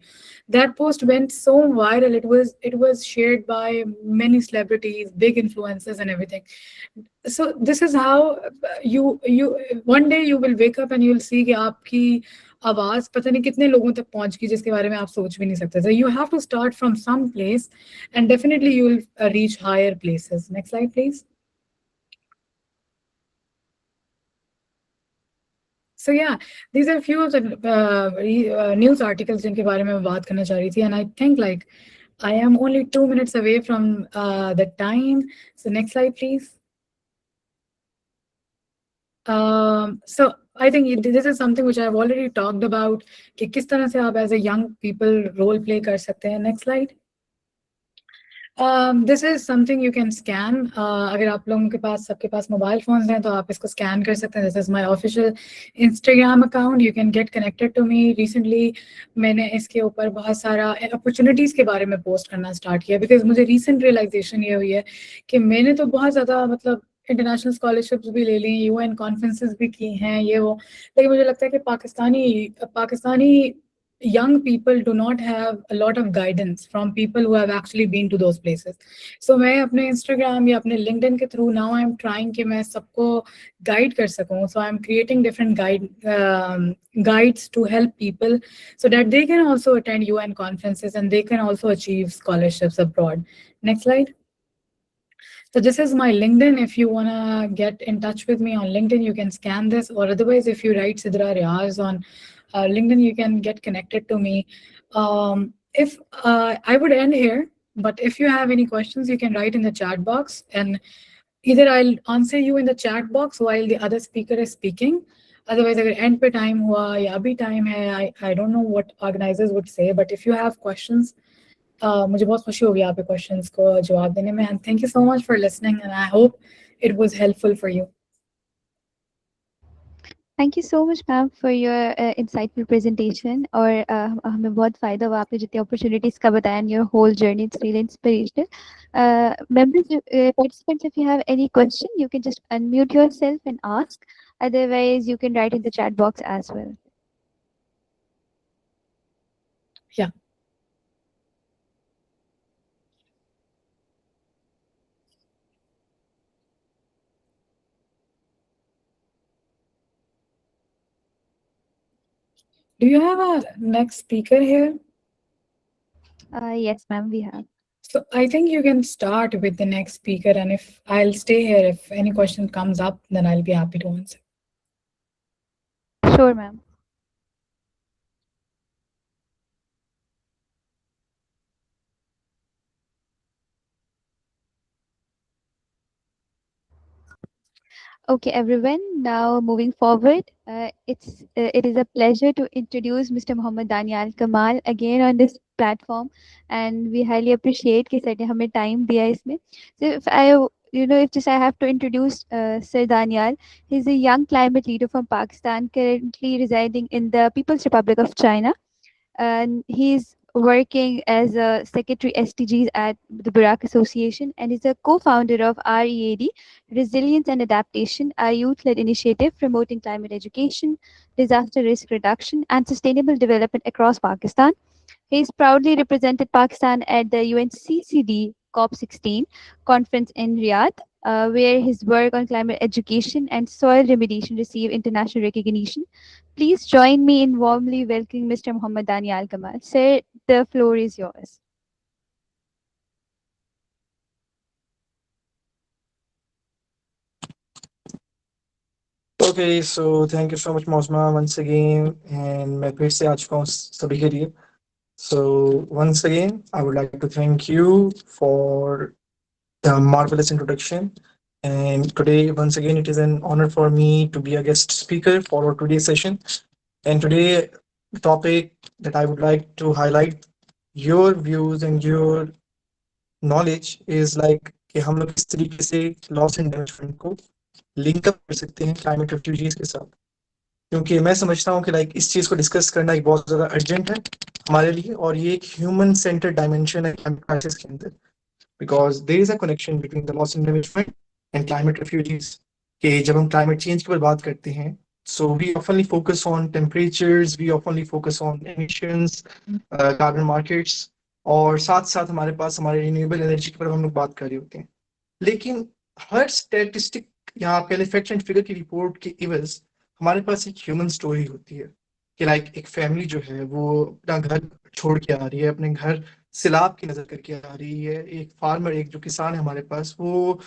That post went so viral. It was shared by many celebrities, big influencers and everything. So this is how you one day you will wake up and you'll see कि आपकी आवाज पता नहीं कितने लोगों तक पहुंच गई, जिसके बारे में आप सोच भी नहीं सकते थे. You have to start from some place and definitely you will reach higher places. Next slide, please. So yeah, these are few of the news articles जिनके बारे में मैं बात करना चाह रही थी, and I think like I am only 2 minutes away from the time. So next slide, please. So I think this is something which I've already talked about कि किस तरह से आप as a young people role play कर सकते हैं. Next slide. This is something you can scan. अगर आप लोगों के पास सबके पास मोबाइल फोन्स हैं तो आप इसको स्कैन कर सकते हैं. This is my official Instagram account. You can get connected to me. Recently मैंने इसके ऊपर बहुत सारा opportunities के बारे में पोस्ट करना स्टार्ट किया, because मुझे recent realization ये हुई है कि मैंने तो बहुत ज़्यादा मतलब इंटरनेशनल स्कॉलरशिप्स भी ले ली, UN कॉन्फ्रेंसेस भी की हैं, ये वो, लेकिन मुझे लगता है कि Pakistani young people do not have a lot of guidance from people who have actually been to those places. So मैं अपने Instagram या अपने LinkedIn के through now I'm trying कि मैं सबको guide कर सकूं. So I'm creating different guides to help people so that they can also attend UN conferences and they can also achieve scholarships abroad. Next slide. So this is my LinkedIn. If you want to get in touch with me on LinkedIn, you can scan this, or otherwise if you write Sidra Riaz on LinkedIn, you can get connected to me. If I would end here, but if you have any questions, you can write in the chat box, and either I'll answer you in the chat box while the other speaker is speaking. Otherwise, अगर end पे time हुआ या अभी time है, I don't know what organizers would say, but if you have questions, मुझे बहुत खुशी होगी आपके क्वेश्चंस को जवाब देने में. And thank you so much for listening and I hope it was helpful for you. Thank you so much ma'am for your insightful presentation. और हमें बहुत फ़ायदा हुआ आपने जितनी अपॉर्चुनिटीज़ का बताया, and your whole journey it's really inspirational. members, participants, if you have any question, you can just unmute yourself and ask. Otherwise, you can write in the chat box as well. Yeah. Do you have a next speaker here? Yes, ma'am, we have. So I think you can start with the next speaker, and if I'll stay here, if any question comes up, then I'll be happy to answer. Sure, ma'am. Okay, everyone. Now moving forward, it is a pleasure to introduce Mr. Mohammed Daniel Kamal again on this platform, and we highly appreciate कि sir ने हमें time दिया इसमें. So if if just I have to introduce Sir Daniel, he's a young climate leader from Pakistan, currently residing in the People's Republic of China, and he's working as a secretary SDGs at the Burak Association, and is a co-founder of READ, Resilience and Adaptation, a youth-led initiative promoting climate education, disaster risk reduction, and sustainable development across Pakistan. He's proudly represented Pakistan at the UNCCD COP16 conference in Riyadh, where his work on climate education and soil remediation received international recognition. Please join me in warmly welcoming Mr. Muhammad Daniel Kamal. Sir, the floor is yours. Okay, so thank you so much, Mosma, once again, and मैं फिर से आ चुका हूँ सभी के लिए. So once again, I would like to thank you for the marvelous introduction. And today, once again, it is an honor for me to be a guest speaker for our today's session. And today, the topic that I would like to highlight your views and your knowledge is like कि हम लोग किस तरीके से loss and damage fund को link up कर सकते हैं क्लाइमेट रेफ्यूजीज के साथ. क्योंकि मैं समझता हूँ कि लाइक इस चीज़ को डिस्कस करना एक बहुत ज़्यादा अर्जेंट है हमारे लिए, और ये एक ह्यूमन सेंटर्ड डायमेंशन है क्लाइमेट क्राइसिस के अंदर, because there is a connection between the loss and damage fund and climate refugees. कि जब हम क्लाइमेट चेंज के ऊपर बात करते हैं, so we oftenly focus on temperatures, we oftenly focus on emissions, carbon markets, और साथ साथ हमारे पास हमारे रिन्यूएबल एनर्जी के ऊपर हम लोग बात कर रहे होते हैं. लेकिन हर स्टैटिस्टिक या आप कह लें फैक्ट एंड फिगर की रिपोर्ट के इवज हमारे पास एक ह्यूमन स्टोरी होती है कि लाइक एक फैमिली जो है वो अपना घर छोड़ के आ रही है, अपने घर सैलाब की नजर करके आ रही है. एक फार्मर, एक जो किसान है हमारे पास, वो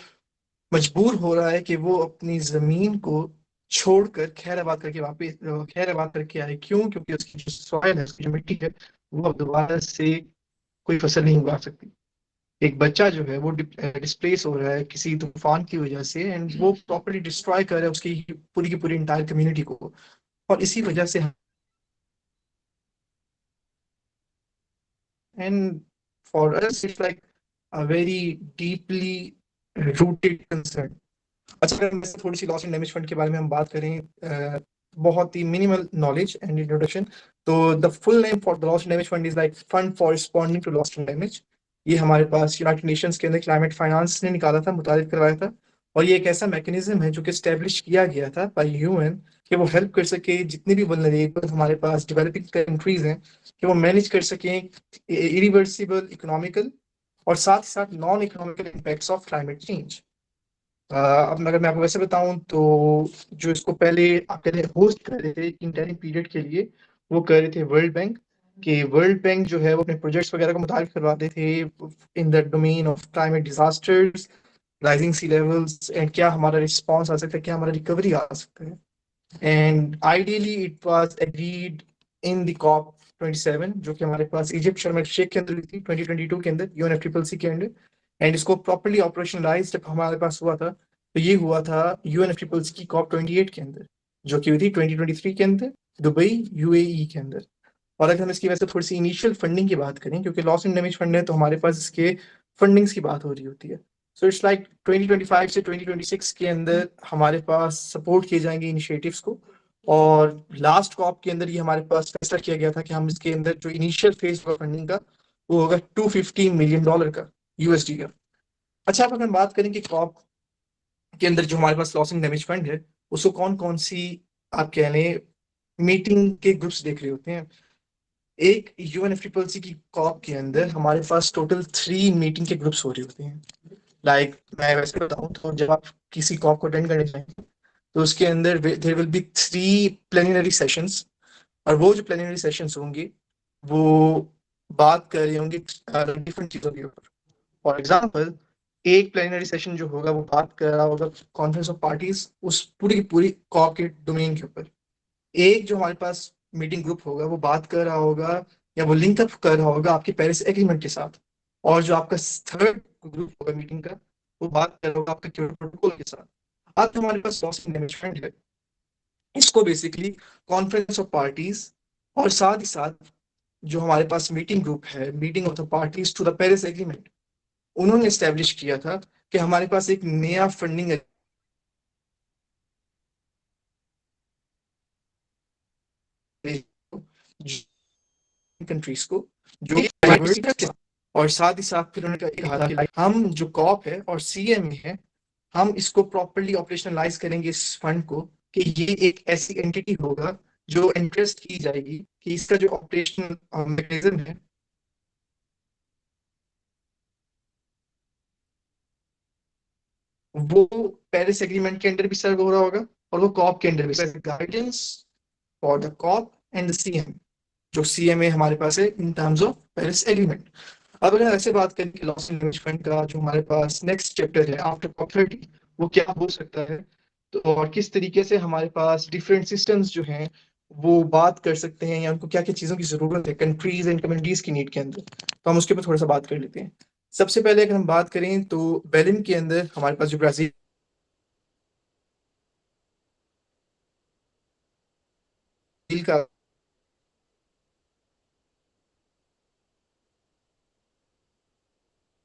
मजबूर हो रहा है कि वो अपनी जमीन को छोड़कर खैर आबाद करके वापस खैर आबाद करके आए. क्यों? क्योंकि उसकी जो सॉइल है, उसकी जो मिट्टी है, वो अब दोबारा से कोई फसल नहीं उगा सकती. एक बच्चा जो है वो डिस्प्लेस हो रहा है किसी तूफान की वजह से, एंड वो प्रॉपर्टी डिस्ट्रॉय कर रहा है उसकी पूरी की पूरी इंटायर कम्युनिटी को. और इसी वजह से, and for us it's like a very deeply rooted concern. अच्छा, अगर मैं थोड़ी सी लॉस एंड डैमेज फंड के बारे में हम बात करें, बहुत ही मिनिमल नॉलेज एंड इंट्रोडक्शन. तो the full name for the loss and damage fund is like fund for responding to loss and damage. ये हमारे पास यूनाइटेड नेशंस के अंदर क्लाइमेट फाइनेंस ने निकाला था, मुतारिफ करवाया था. और ये एक ऐसा मैकेनिज्म है जो कि स्टैब्लिश किया गया था बाय यूएन कि वो हेल्प कर सके जितनी भी वल्नरेबल हमारे पास डेवलपिंग कंट्रीज हैं कि वो मैनेज कर सकें इरिवर्सिबल इकोनॉमिकल और साथ ही साथ non economical impacts of climate change. अब अगर मैं आपको वैसे बताऊं तो जो इसको पहले आप पहले होस्ट कर रहे थे इंटरिम पीरियड के लिए, वो कर रहे थे वर्ल्ड बैंक. कि वर्ल्ड बैंक जो है वो अपने प्रोजेक्ट्स वगैरह को मुतारिफ करवाते थे in the domain of climate disasters, rising sea levels, and क्या हमारा रिस्पॉन्स आ सकता है, क्या हमारा रिकवरी आ सकता है. And ideally it was agreed in the COP 27 जो कि हमारे पास इजिप्ट शर्म एल शेख के अंदर हुई थी 2022 के अंदर, यूएनएफसीसीसी के अंदर. एंड इसको प्रॉपर्ली ऑपरेशनलाइज जब हमारे पास हुआ था, तो ये हुआ था यूएनएफसीसीसी की कॉप 28 के अंदर, जो कि हुई थी 2023 के अंदर दुबई यूएई के अंदर. और अगर हम इसकी वैसे थोड़ी सी इनिशियल फंडिंग की बात करें, क्योंकि लॉस एंड डैमेज फंड है तो हमारे पास इसके फंडिंग्स की बात हो रही होती है. सो इट्स लाइक 2025 से 2026 के अंदर हमारे पास सपोर्ट किए जाएंगे इनिशिएटिव्स को. और लास्ट कॉप के अंदर ये हमारे पास फैसला किया गया था कि हम इसके अंदर जो इनिशियल फेज होगा फंडिंग का, वो होगा $250 मिलियन का, यूएसडी का. अच्छा, अब अगर हम बात करें कि कॉप के अंदर जो हमारे पास लॉस एंड डैमेज फंड है, उसको कौन कौन सी आप कह लें मीटिंग के ग्रुप्स देख रहे होते हैं. एक यूएनएफसीसीसी की कॉप के अंदर हमारे पास टोटल 3 मीटिंग के ग्रुप्स हो रहे होते हैं. लाइक मैं वैसे बताऊं तो जब आप किसी कॉप को अटेंड करने जाएंगे तो उसके अंदर there will be 3 plenary sessions. और वो जो प्लेनरी सेशंस होंगे वो बात कर रहे होंगे डिफरेंट चीजों के ऊपर. फॉर एग्जांपल, एक प्लेनरी सेशन जो होगा वो बात कर रहा होगा कॉन्फ्रेंस ऑफ पार्टीज, उस पूरी की पूरी कॉप के डोमेन के ऊपर. एक जो हमारे पास मीटिंग ग्रुप होगा वो बात कर रहा होगा या वो लिंक अप कर रहा होगा आपके पेरिस एग्रीमेंट के साथ. और जो आपका थर्ड ग्रुप होगा मीटिंग का, वो बात कर रहा होगा आपके क्योटो प्रोटोकॉल के साथ. अब हमारे पास लॉस एंड डैमेज फंड है, इसको बेसिकली कॉन्फ्रेंस ऑफ पार्टीज और साथ ही साथ जो हमारे पास मीटिंग ग्रुप है, meeting of the parties to the Paris agreement, उन्होंने एस्टेब्लिश किया था कि हमारे पास एक नया फंडिंग कंट्रीज को जो और साथ ही साथ फिर उन्होंने कहा कि हम जो कॉप है और सीएमए है, हम इसको प्रॉपर्ली ऑपरेशनलाइज करेंगे इस फंड को, कि ये एक ऐसी एंटिटी होगा जो इंटरेस्ट की जाएगी कि इसका जो ऑपरेशनल मैकेनिज्म है वो पेरिस एग्रीमेंट के अंडर भी सर्व हो रहा होगा और वो कॉप के अंडर भी। Guidance for the COP and the CM, जो सीएमए हमारे पास है in terms of Paris agreement. अब अगर ऐसे बात करें कि लॉस एंड मैनेजमेंट का जो हमारे पास नेक्स्ट चैप्टर है आफ्टर कॉप 30, वो क्या हो सकता है, तो और किस तरीके से हमारे पास डिफरेंट सिस्टम्स जो हैं वो बात कर सकते हैं या उनको क्या क्या चीज़ों की ज़रूरत है कंट्रीज एंड कम्युनिटीज़ की नीड के अंदर, तो हम उसके ऊपर थोड़ा सा बात कर लेते हैं। सबसे पहले अगर हम बात करें तो बेलिन के अंदर हमारे पास जो ब्राज़ील का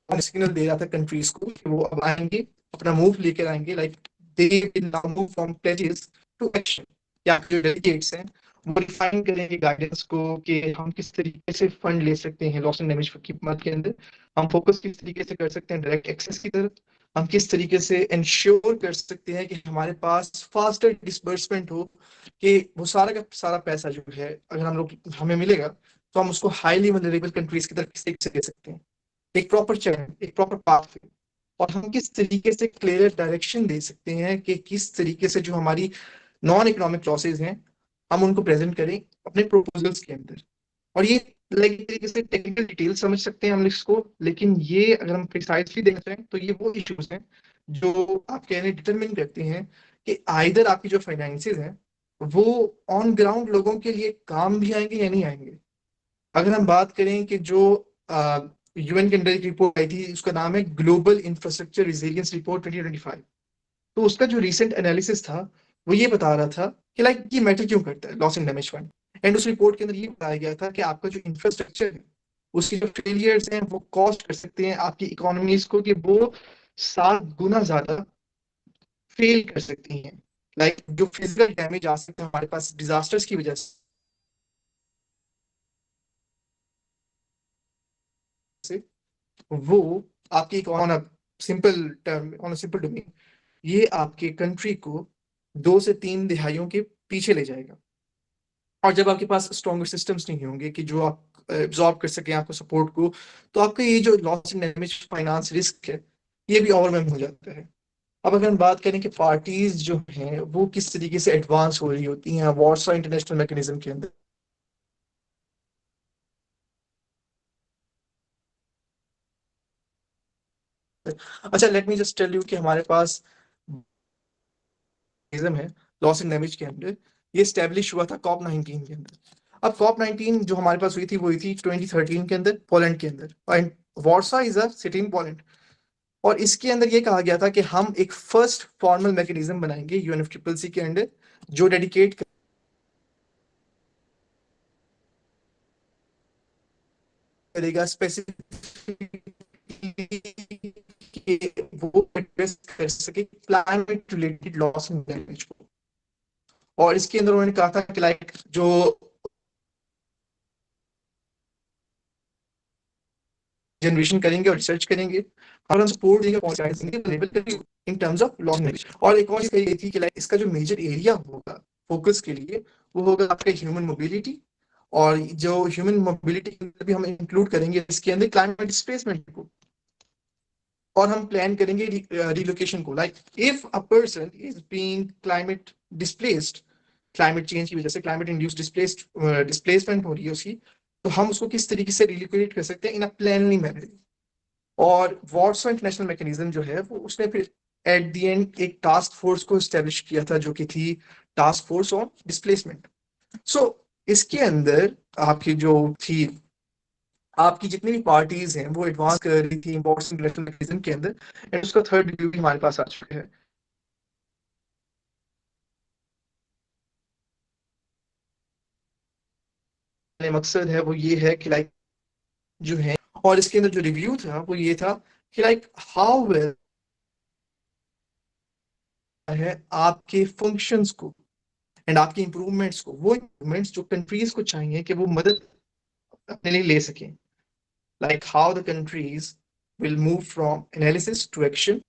सिग्नल दे रहा था कंट्रीज को कि वो अब आएंगे, अपना मूव लेकर आएंगे, like they will now move from pledges to action. या जो डेलीगेट्स हैं वो डिफाइन करेंगे गाइडेंस को कि हम किस तरीके से फंड ले सकते हैं लॉस एंड डैमेज की मद के अंदर, हम फोकस किस तरीके से कर सकते हैं डायरेक्ट एक्सेस की तरफ, हम किस तरीके से इंश्योर कर सकते हैं कि हमारे पास फास्टर डिसबर्समेंट हो, कि वो सारा का सारा पैसा जो है अगर हम लोग हमें मिलेगा तो हम उसको हाईली वल्नरेबल कंट्रीज की तरफ किस तरीके से दे सकते हैं, एक प्रॉपर चरण, एक प्रॉपर पाथ, और हम किस तरीके से क्लियर डायरेक्शन दे सकते हैं कि किस तरीके से जो हमारी नॉन इकोनॉमिक लॉसेज हैं हम उनको प्रेजेंट करें अपने प्रोपोजल्स के अंदर। और ये लाइक एक तरीके से टेक्निकल डिटेल समझ सकते हैं हम इसको, लेकिन ये अगर हम प्रिसाइजली देखना चाहें तो ये वो इश्यूज हैं जो आप कहने डिटरमिन करते हैं कि आइदर आपकी जो फाइनेंसेस हैं वो ऑन ग्राउंड लोगों के लिए काम भी आएंगे या नहीं आएंगे। अगर हम बात करें कि जो यूएन के अंदर एक रिपोर्ट आई थी, उसका नाम है ग्लोबल इंफ्रास्ट्रक्चर रिजिलियंस रिपोर्ट 2025, तो उसका जो रिसेंट एनालिसिस था वो ये बता रहा था कि लाइक ये मैटर क्यों करता है loss and damage fund. And उस रिपोर्ट के अंदर ये बताया गया था कि आपका जो इंफ्रास्ट्रक्चर है उसके जो फेलियर्स हैं वो कॉस्ट कर सकते हैं आपकी इकोनॉमीज को, कि वो 7 गुना ज्यादा फेल कर सकती हैं। लाइक जो फिजिकल डैमेज आ सकते हैं हमारे पास डिजास्टर्स की वजह से, वो आपकी on a simple term, on a simple domain, ये आपके कंट्री को 2 से 3 दिहाइयों के पीछे ले जाएगा। और जब आपके पास स्ट्रॉन्गर सिस्टम्स नहीं होंगे कि जो आप एब्जॉर्ब कर सकें आपको सपोर्ट को, तो आपका ये जो loss and damage finance risk है ये भी ओवरवेल्म हो जाता है। अब अगर हम बात करें कि पार्टीज जो हैं वो किस तरीके से एडवांस हो रही होती हैं वार्सा इंटरनेशनल मैकेनिज्म के अंदर। अच्छा, let me just tell you कि हमारे पास है लॉस एंड डैमेज के अंदर, ये स्टैब्लिश हुआ था COP19 के अंदर। अब COP19 जो हमारे पास हुई थी वो हुई थी 2013 के अंदर पोलैंड के अंदर, and Warsaw is a city in Poland. और इसके अंदर ये कहा गया था कि हम एक फर्स्ट फॉर्मल मैकेनिज्म बनाएंगे UNFCCC के अंदर जो डेडिकेट करेगा स्पेसिफिक वो एड्रेस कर सके climate related loss and damage को। और इसके अंदर उन्होंने कहा था कि लाइक जो जनरेशन करेंगे और रिसर्च करेंगे और हम सपोर्ट देंगे पहुंचाएंगे इन टर्म्स ऑफ लॉन्ग नॉलेज। और एक और चीज कही गई थी कि लाइक इसका जो मेजर एरिया होगा फोकस के लिए वो होगा आपका ह्यूमन मोबिलिटी, और जो ह्यूमन मोबिलिटी के अंदर भी हम इंक्लूड करेंगे इसके अंदर क्लाइमेट डिस्प्लेसमेंट को, और हम प्लान करेंगे रिलोकेशन को। Like if a person is being climate displaced, climate change की वजह से क्लाइमेट इंड्यूस्ड डिस्प्लेसमेंट हो रही है उसकी, तो हम उसको किस तरीके से रिलोकेट कर सकते हैं इन अ प्लानली मैनर। और वार्सो इंटरनेशनल मैकेनिज्म जो है वो उसने फिर एट द एंड एक टास्क फोर्स को स्टैब्लिश किया था जो कि थी टास्क फोर्स ऑन डिस्प्लेसमेंट। सो इसके अंदर आपकी जो थी आपकी जितनी भी पार्टीज हैं वो एडवांस कर रही थी वार्सो इंटरनेशनल मैकेनिज्म के अंदर, एंड उसका थर्ड रिव्यू भी हमारे पास आ चुका है। मकसद है वो ये है कि लाइक जो है, और इसके अंदर जो रिव्यू था वो ये था कि लाइक हाउ वेल है आपके फंक्शंस को एंड आपके इंप्रूवमेंट्स को, वो इंप्रूवमेंट्स जो कंट्रीज को चाहिए कि वो मदद अपने लिए ले सकें, like how the countries will move from analysis to action.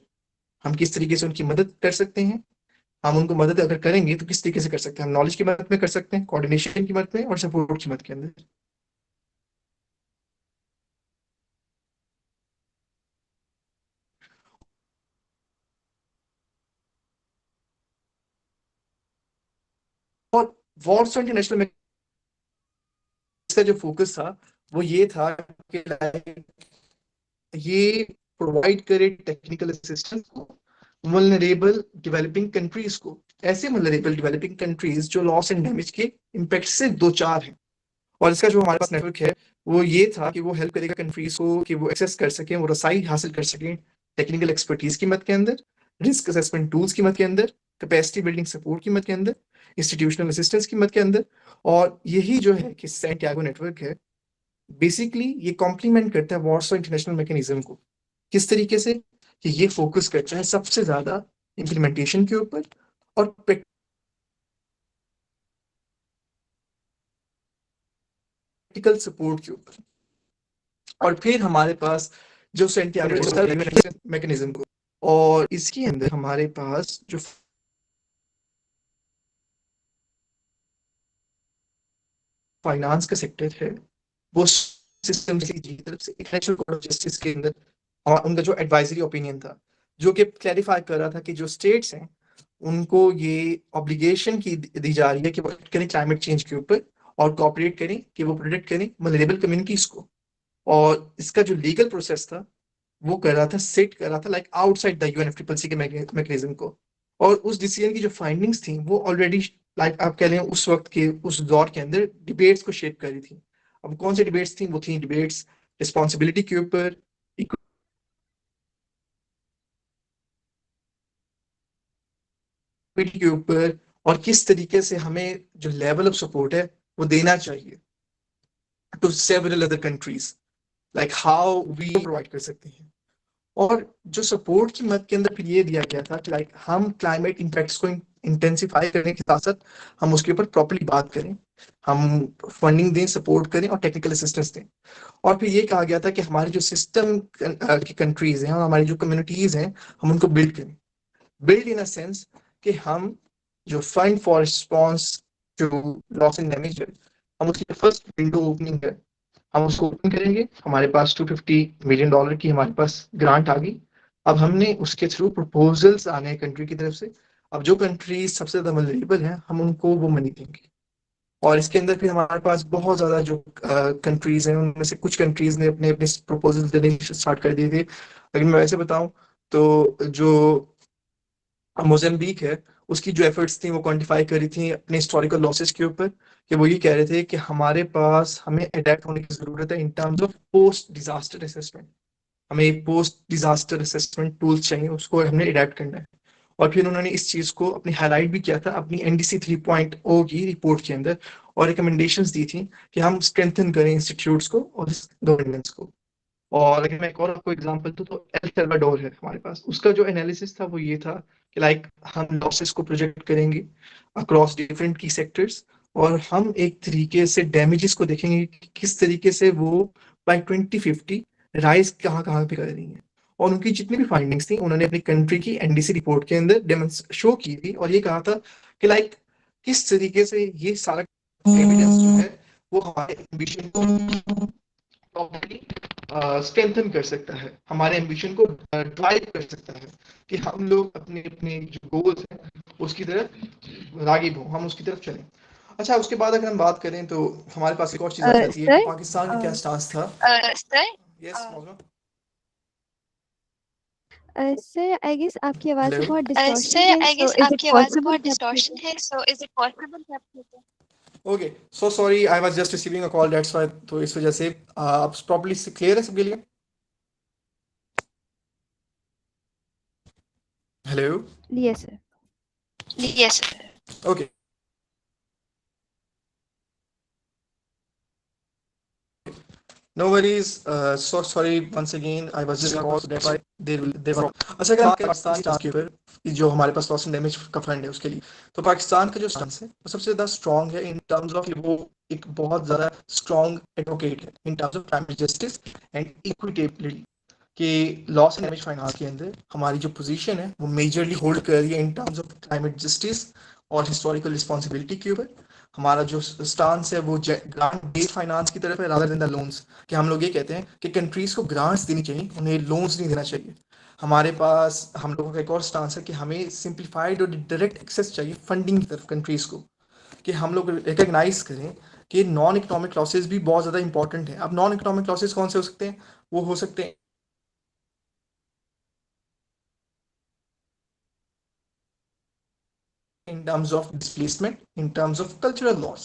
हम किस तरीके से उनकी मदद कर सकते हैं, हम उनको मदद अगर करेंगे तो किस तरीके से कर सकते हैं, हम नॉलेज की मदद में कर सकते हैं, कोऑर्डिनेशन की मदद में और सपोर्ट की मदद के अंदर। और वॉर्स इंटरनेशनल में इसका जो फोकस था वो ये था कि like ये प्रोवाइड करे टेक्निकल असिस्टेंस को वल्नरेबल डेवलपिंग कंट्रीज को, ऐसे वल्नरेबल डेवलपिंग कंट्रीज जो लॉस एंड डैमेज के इम्पैक्ट से दो चार हैं। और इसका जो हमारे पास नेटवर्क है वो ये था कि वो हेल्प करेगा कंट्रीज को कि वो एक्सेस कर सकें, वो रसाई हासिल कर सकें टेक्निकल एक्सपर्टीज की मद के अंदर, रिस्क असेसमेंट टूल्स की मद के अंदर, कैपेसिटी बिल्डिंग सपोर्ट की मद के अंदर, इंस्टीट्यूशनल असिस्टेंस की मद के अंदर। और यही जो है कि सैंटियागो नेटवर्क है, बेसिकली ये कॉम्प्लीमेंट करता है वार्सो इंटरनेशनल मैकेनिज्म को। किस तरीके से कि ये फोकस करता है सबसे ज्यादा इम्प्लीमेंटेशन के ऊपर और प्रैक्टिकल सपोर्ट के ऊपर। और फिर हमारे पास जो सेंटियागो मैकेनिज्म को, और इसके अंदर हमारे पास जो फाइनेंस का सेक्टर है वो सिस्टम की तरफ से इंटरनेशनल कोर्ट ऑफ जस्टिस के अंदर उनका जो एडवाइजरी ओपिनियन था जो कि क्लैरिफाई कर रहा था कि जो स्टेट्स हैं उनको ये ऑब्लिगेशन की दी जा रही है कि वो करें क्लाइमेट चेंज के ऊपर और कोऑपरेट करें कि वो प्रोटेक्ट करें वल्नरेबल कम्युनिटीज को। और इसका जो लीगल प्रोसेस था वो कर रहा था, सेट कर रहा था लाइक आउटसाइड द यूएनएफसीसीसी के मैकेनिज्म को। और उस डिसीजन की जो फाइंडिंग्स थी वो ऑलरेडी लाइक आप कह लें उस वक्त के उस दौर के अंदर डिबेट्स को शेप कर रही थी। अब कौन सी डिबेट्स थी? वो थी डिबेट्स रिस्पॉन्सिबिलिटी के ऊपर, इक्विटी के ऊपर, और किस तरीके से हमें जो लेवल ऑफ सपोर्ट है वो देना चाहिए to several other countries, like how we provide कर सकते हैं। और जो सपोर्ट की मद के अंदर फिर ये दिया गया था कि लाइक हम क्लाइमेट इम्पैक्ट्स को इंटेंसिफाई करने के साथ साथ हम उसके ऊपर प्रॉपर्ली बात करें, हम फंडिंग दें, सपोर्ट करें और टेक्निकल असिस्टेंस दें। और फिर ये कहा गया था कि हमारे जो सिस्टम की कंट्रीज हैं और हमारी जो कम्युनिटीज हैं हम उनको बिल्ड करें, बिल्ड इन अ सेंस कि हम जो fund for response to loss and damage है, हम उसकी फर्स्ट विंडो ओपनिंग है हम उसको ओपन करेंगे। हमारे पास $250 मिलियन की हमारे पास ग्रांट आ गई। अब हमने उसके थ्रू प्रपोजल्स आने हैं कंट्री की तरफ से। अब जो कंट्री सबसे ज्यादा वल्नरेबल है हम उनको वो मनी देंगे। और इसके अंदर फिर हमारे पास बहुत ज्यादा जो कंट्रीज हैं उनमें से कुछ कंट्रीज ने अपने अपने प्रपोजल देने स्टार्ट कर दिए थे। अगर मैं वैसे बताऊं तो जो मोजाम्बिक है उसकी जो एफर्ट्स थी वो क्वांटिफाई करी थी अपने हिस्टोरिकल लॉसेस के ऊपर, कि वो ये कह रहे थे कि हमारे पास हमें अडेप्ट होने की जरूरत है in terms of post disaster assessment. हमें एक पोस्ट डिजास्टर असेसमेंट टूल्स चाहिए, उसको हमने अडेप्ट करना है। और फिर उन्होंने इस चीज को अपनी हाईलाइट भी किया था अपनी एनडीसी 3.0 की रिपोर्ट के अंदर, और रिकमेंडेशंस दी थी कि हम स्ट्रेंथन करें इंस्टीट्यूट्स को और गवर्नेंस को। और अगर मैं एक और आपको एग्जांपल दूं तो एल सल्वाडोर है हमारे पास, उसका जो एनालिसिस था वो ये था कि लाइक हम लॉसेस को प्रोजेक्ट करेंगे अक्रॉस डिफरेंट की सेक्टर्स, और हम एक तरीके से डैमेजेस को देखेंगे कि किस तरीके से वो बाय 2050 राइज कहाँ कहाँ पे कर रही है। और उनकी जितनी भी फाइंडिंग्स थी उन्होंने अपनी कंट्री की एनडीसी रिपोर्ट के अंदर शो की थी, और ये कहा था कि लाइक किस तरीके से ये सारा एविडेंस जो है वो हमारे एम्बिशन को प्रॉपर्ली स्ट्रेंथन कर सकता है, हमारे एम्बिशन को ड्राइव कर सकता है कि हम लोग अपने अपने जो गोल्स हैं उसकी तरफ रागिब हों, हम उसकी तरफ चलें। अच्छा, उसके बाद अगर हम बात करें तो हमारे पास एक और चीज आ जाती है कि सर पाकिस्तान का क्या स्टांस था। सर यस मौजूद। सर आई गेस आपकी आवाज़ में हेलो बहुत डिस्टॉर्शन सर है, आई सो गेस इज़ इट आपकी आवाज़ में पॉसिबल बहुत कि आप डिस्टॉर्शन प्लीज है, सो इज इट पॉसिबल कि आप okay, so sorry, I was just receiving a call, that's why. तो इस वजह से आप प्रॉपर्ली क्लियर है सबके लिए? Hello. Yes sir. Yes sir. Okay, No worries. So sorry once again. I was just called. That's why they were. अच्छा, अगर बात करें पाकिस्तान के ऊपर जो हमारे पास लॉस एंड डैमेज का फंड है उसके लिए, तो पाकिस्तान का जो स्टांस है वो सबसे ज्यादा स्ट्रॉन्ग है इन टर्म्स ऑफ वो एक बहुत ज्यादा स्ट्रॉन्ग एडवोकेट है in terms of climate justice and equitability कि लॉस एंड डैमेज फाइनेंस के अंदर हमारी जो पोजीशन है वो मेजरली होल्ड कर रही है in terms of climate justice और हिस्टोरिकल रिस्पॉन्सिबिलिटी के ऊपर। हमारा जो स्टांस है वो ग्रांट बेस्ड फाइनेंस की तरफ है रादर देन द लोन्स, कि हम लोग ये कहते हैं कि कंट्रीज को ग्रांट्स देनी चाहिए, उन्हें लोन्स नहीं देना चाहिए। हमारे पास हम लोगों का एक और स्टांस है कि हमें सिंप्लीफाइड और डायरेक्ट एक्सेस चाहिए फंडिंग की तरफ कंट्रीज को, कि हम लोग रिकग्नाइज करें कि नॉन इकोनॉमिक लॉसेज भी बहुत ज़्यादा इंपॉर्टेंट है। अब नॉन इकोनॉमिक लॉसेज कौन से हो सकते हैं? वो हो सकते हैं in terms of displacement, in terms of cultural loss.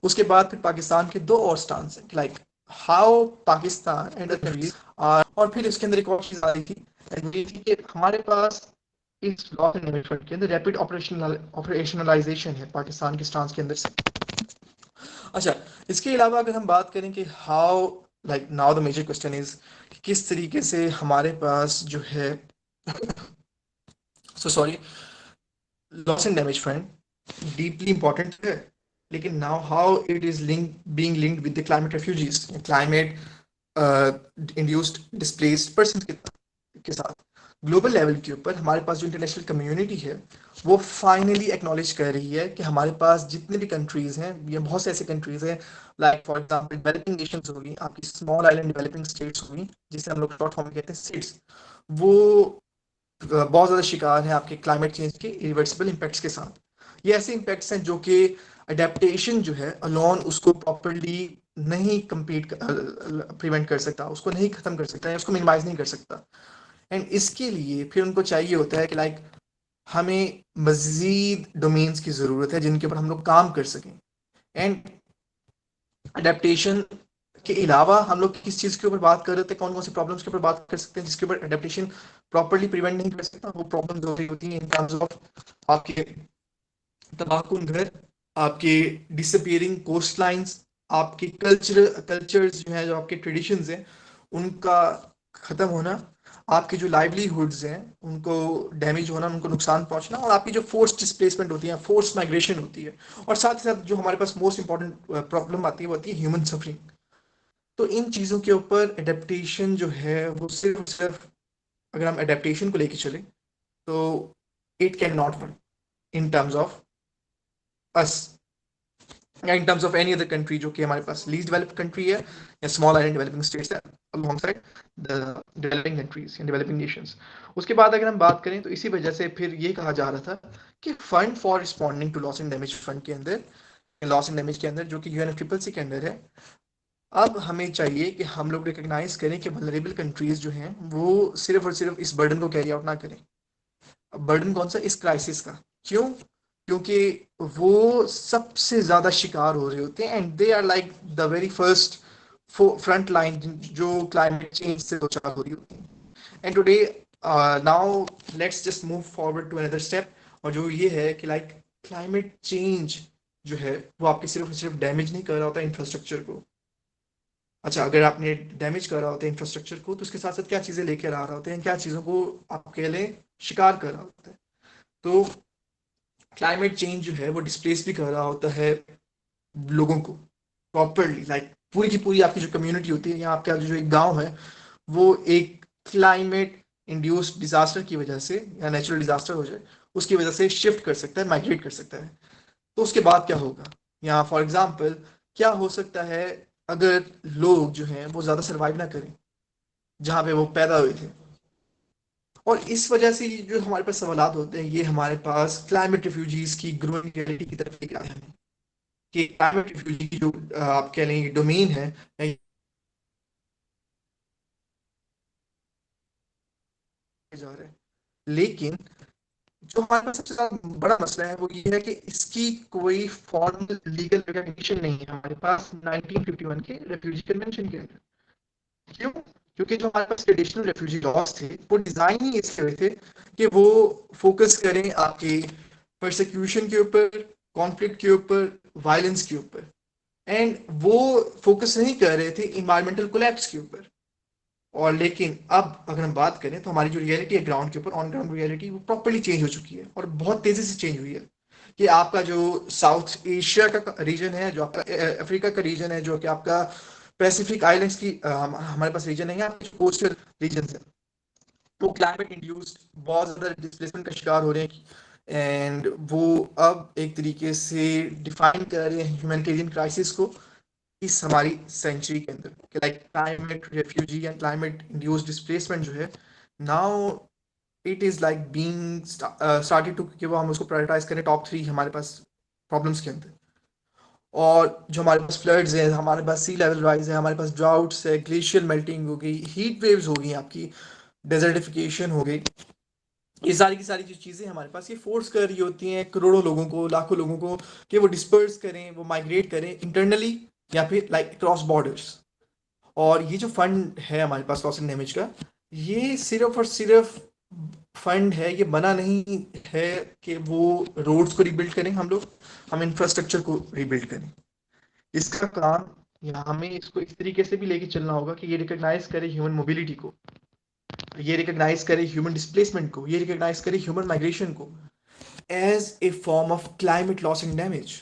उसके बाद फिर पाकिस्तान के दो और स्टांस हैं, like how Pakistan and countries are, और फिर इसके अंदर एक और चीज आ रही थी ये थी कि हमारे पास इस लॉस एंड डैमेज फंड के अंदर रैपिड ऑपरेशनलाइजेशन है पाकिस्तान के स्टांस के अंदर से। अच्छा, इसके अलावा अगर हम बात करें कि how, like now the major question is कि किस तरीके से हमारे पास जो है so sorry loss and damage fund deeply important है, लेकिन now how it is being linked with the climate refugees, climate induced displaced person के साथ ग्लोबल लेवल के ऊपर हमारे पास जो इंटरनेशनल कम्युनिटी है वो फाइनली एक्नॉलेज कर रही है कि हमारे पास जितने भी कंट्रीज हैं, ये बहुत से ऐसे कंट्रीज हैं, like for example developing Nations होगी, आपकी स्मॉल आइलैंड डेवलपिंग स्टेट्स होगी, जिसे हम लोग शॉर्ट फॉर्म में कहते हैं स्टेट्स, वो बहुत ज़्यादा शिकार हैं आपके क्लाइमेट चेंज के इरिवर्सिबल इम्पैक्ट्स के साथ। ये ऐसे इम्पैक्ट्स हैं जो कि अडेप्टेशन जो है अलोन उसको प्रॉपरली नहीं कम्पीट प्रिवेंट कर सकता, उसको नहीं ख़त्म कर सकता या उसको मिनिमाइज नहीं कर सकता। एंड इसके लिए फिर उनको चाहिए होता है कि लाइक हमें मज़ीद डोमेन्स की ज़रूरत है जिनके ऊपर हम लोग काम कर सकें। एंड अडेप्टेशन के अलावा हम लोग किस चीज़ के ऊपर बात कर रहे थे, कौन कौन सी प्रॉब्लम्स के ऊपर बात कर सकते हैं जिसके ऊपर अडेप्टेशन प्रॉपरली प्रिवेंट नहीं कर सकता? वो प्रॉब्लम्स हो रही होती हैं इन टर्म्स ऑफ आपके तबाहकुन घर, आपके डिसअपियरिंग कोस्ट लाइन्स, आपके कल्चर्स जो हैं, जो आपके ट्रेडिशंस हैं उनका ख़त्म होना, आपकी जो लाइवलीहुड्स हैं उनको डैमेज होना, उनको नुकसान पहुंचना, और आपकी जो फोर्स डिस्प्लेसमेंट होती है, फोर्स माइग्रेशन होती है, और साथ ही साथ जो हमारे पास मोस्ट इंपॉर्टेंट प्रॉब्लम आती है वो आती है ह्यूमन सफरिंग। तो इन चीज़ों के ऊपर एडेप्टेशन जो है वो सिर्फ अगर हम एडेप्टेशन को लेके चले तो it can not work in terms of us या in terms of any other country जो कि हमारे पास लीस्ट डेवलप्ड कंट्री है या स्मॉल आइलैंड डेवलपिंग स्टेट्स है अलोंगसाइड द डेवलपिंग कंट्रीज या डेवलपिंग नेशंस। उसके बाद अगर हम बात करें तो इसी वजह से फिर ये कहा जा रहा था कि fund for responding to loss and damage fund के अंदर, लॉस एंड डैमेज के अंदर जो कि यूएनएफसीसीसी के अंदर है, अब हमें चाहिए कि हम लोग रिकग्नाइज करें कि वल्नरेबल कंट्रीज जो हैं वो सिर्फ और सिर्फ इस बर्डन को कैरी आउट ना करें। बर्डन कौन सा? इस क्राइसिस का। क्यों? क्योंकि वो सबसे ज्यादा शिकार हो रहे होते हैं and they are like the very first front line जो क्लाइमेट चेंज से दो चार हो रही होती है। And today now let's just move forward to another step, और जो ये है कि लाइक क्लाइमेट चेंज जो है वो आपके सिर्फ और सिर्फ डैमेज नहीं कर रहा होता इंफ्रास्ट्रक्चर को। अच्छा, अगर आपने डैमेज कर रहा होता है इंफ्रास्ट्रक्चर को तो उसके साथ साथ क्या चीज़ें लेकर आ रहा होते हैं, क्या चीज़ों को आपके लिए शिकार कर रहा होता है। तो क्लाइमेट चेंज जो है वो डिस्प्लेस भी कर रहा होता है लोगों को प्रॉपरली, लाइक पूरी की पूरी आपकी जो कम्युनिटी होती है या आपका जो एक गांव है वो एक क्लाइमेट इंड्यूस्ड डिजास्टर की वजह से या नेचुरल डिजास्टर हो जाए उसकी वजह से शिफ्ट कर सकता है, माइग्रेट कर सकता है। तो उसके बाद क्या होगा? यहाँ फॉर एग्जाम्पल क्या हो सकता है अगर लोग जो हैं वो ज़्यादा सर्वाइव ना करें जहाँ पे वो पैदा हुए थे? और इस वजह से जो हमारे पास सवालात होते हैं ये हमारे पास क्लाइमेट रिफ्यूजीज की ग्रोइंग रियलिटी की तरफ लेकर आए हैं कि क्लाइमेट रिफ्यूजी की जो आप कह लें डोमेन है जा रहा है, लेकिन जो हमारे पास सबसे ज्यादा बड़ा मसला है वो ये है कि इसकी कोई फॉर्मल लीगल रिकॉग्निशन नहीं है हमारे पास 1951 के रेफ्यूजी कन्वेंशन के अंदर। क्यों? क्योंकि जो हमारे पास ट्रेडिशनल रेफ्यूजी लॉज थे वो डिजाइन ही इसके हुए थे कि वो फोकस करें आपके परसिक्यूशन के ऊपर, कॉन्फ्लिक्ट के ऊपर, वायलेंस के ऊपर। एंड वो फोकस नहीं कर रहे थे इन्वायरमेंटल कोलैप्स के ऊपर। और लेकिन अब अगर हम बात करें तो हमारी जो रियलिटी है ग्राउंड के ऊपर, ऑन ग्राउंड रियलिटी, वो प्रॉपर्ली चेंज हो चुकी है और बहुत तेजी से चेंज हुई है। कि आपका जो साउथ एशिया का रीजन है, जो आपका अफ्रीका का रीजन है, जो कि आपका पैसिफिक आइलैंड्स की हमारे पास रीजन नहीं है, आपके कोस्टल रीजन है, वो क्लाइमेट इंड्यूस्ड बहुत ज़्यादा डिस्प्लेसमेंट का शिकार हो रहे हैं। एंड वो अब एक तरीके से डिफाइन कर रहे हैं ह्यूमैनिटेरियन क्राइसिस को इस हमारी सेंचुरी के अंदर, कि like climate refugee and climate induced displacement जो है, now it is like being started to, कि वो हम उसको प्रायोरिटाइज करें टॉप 3 हमारे पास प्रॉब्लम्स के अंदर। और जो हमारे पास फ्लड्स हैं, हमारे पास सी लेवल राइज है, हमारे पास ड्राउट्स है, ग्लेशियर मेल्टिंग हो गई, हीट वेव्स हो गई, आपकी डेजर्टिफिकेशन हो गई, ये सारी की सारी जो चीज़ें हमारे पास ये फोर्स कर रही होती हैं करोड़ों लोगों को, लाखों लोगों को, कि वो डिस्पर्स करें, वो माइग्रेट करें इंटरनली या फिर लाइक क्रॉस बॉर्डर्स। और ये जो फंड है हमारे पास लॉस एंड डैमेज का, ये सिर्फ और सिर्फ फंड है, ये बना नहीं है कि वो रोड्स को रिबिल्ड करें हम इंफ्रास्ट्रक्चर को रिबिल्ड करें। इसका काम, या हमें इसको इस तरीके से भी लेके चलना होगा कि ये रिकग्नाइज करे ह्यूमन मोबिलिटी को, ये रिकग्नाइज करे ह्यूमन डिस्प्लेसमेंट को, ये रिकग्नाइज करे ह्यूमन माइग्रेशन को as a form of climate loss and damage.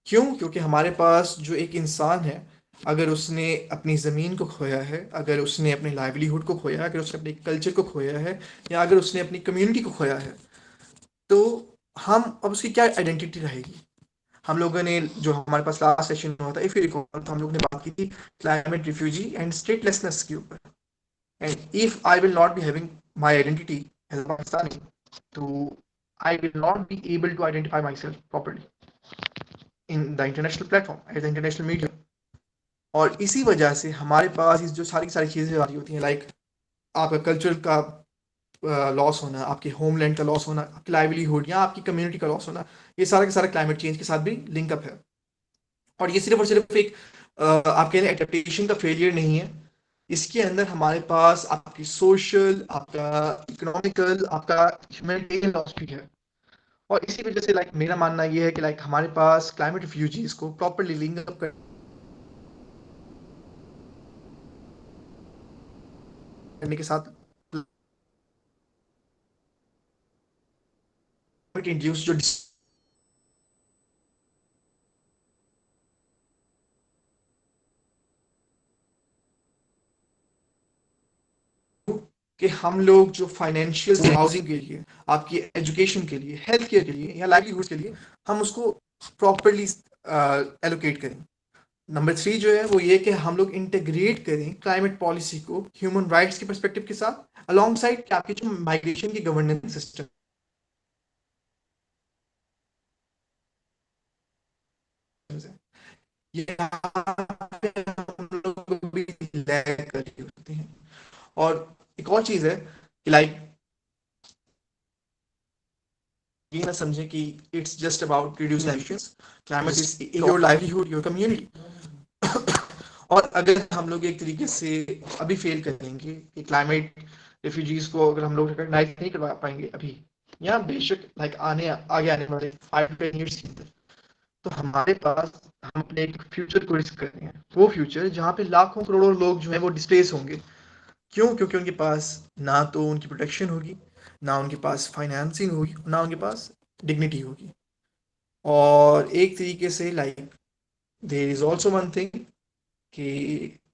क्यों? क्योंकि हमारे पास जो एक इंसान है, अगर उसने अपनी ज़मीन को खोया है, अगर उसने अपने लाइवलीहुड को खोया है, अगर उसने अपने कल्चर को खोया है, या अगर उसने अपनी कम्युनिटी को खोया है, तो हम अब उसकी क्या आइडेंटिटी रहेगी? हम लोगों ने जो हमारे पास लास्ट सेशन हुआ था, इफ यू रिकॉल, तो हम लोगों ने बात की थी क्लाइमेट रिफ्यूजी एंड स्टेटलेसनेस के ऊपर। And if I will not be having my identity as a Pakistani, तो I will not be able to identify myself properly in the international platform as the international media. और इसी वजह से हमारे पास जो सारी सारी चीज़ें आ रही होती हैं, लाइक आपका कल्चर का लॉस होना, आपके होमलैंड का लॉस होना, आपकी लाइवलीहुड या आपकी कम्युनिटी का लॉस होना, ये सारा का सारा क्लाइमेट चेंज के साथ भी लिंकअप है। और ये सिर्फ और सिर्फ एक आप कह रहे हैं एडेप्टेशन का फेलियर नहीं है, इसके अंदर हमारे पास आपकी सोशल, आपका इकोनॉमिकल, आपका ह्यूमैनिटेरियन लॉस भी है। और इसी वजह से लाइक मेरा मानना ये है कि लाइक हमारे पास क्लाइमेट रिफ्यूजीज को प्रॉपरली लिंक अप करने के साथ इंड्यूस जो कि हम लोग जो फाइनेंशियल हाउसिंग के लिए, आपकी एजुकेशन के लिए, हेल्थ केयर के लिए या लाइवलीहुड के लिए, हम उसको प्रॉपरली एलोकेट करें। नंबर 3 जो है वो ये कि हम लोग इंटीग्रेट करें क्लाइमेट पॉलिसी को ह्यूमन राइट्स के पर्सपेक्टिव के साथ, अलॉन्ग साइड कि आपके जो माइग्रेशन की गवर्नेंस सिस्टम है, ये हम लोग भी लैग कर रही होती हैं। और एक और चीज़ है कि लाइक ये ना समझे कि it's just about reducing emissions, climate is your livelihood, your community. और अगर हम लोग एक तरीके से अभी फेल करेंगे कि क्लाइमेट रिफ्यूजीज को अगर हम लोग रिकॉग्नाइज नहीं करवा पाएंगे अभी, या बेशक लाइक आगे आने वाले 5 to 10 years के अंदर, तो हमारे पास हम अपने एक फ्यूचर को रिस्क कर रहे हैं, वो फ्यूचर जहाँ पे लाखों करोड़ों लोग जो है वो डिस्प्लेस होंगे। क्यों? क्योंकि उनके पास ना तो उनकी प्रोटेक्शन होगी, ना उनके पास फाइनेंसिंग होगी, ना उनके पास डिग्निटी होगी। और एक तरीके से like there is also one thing कि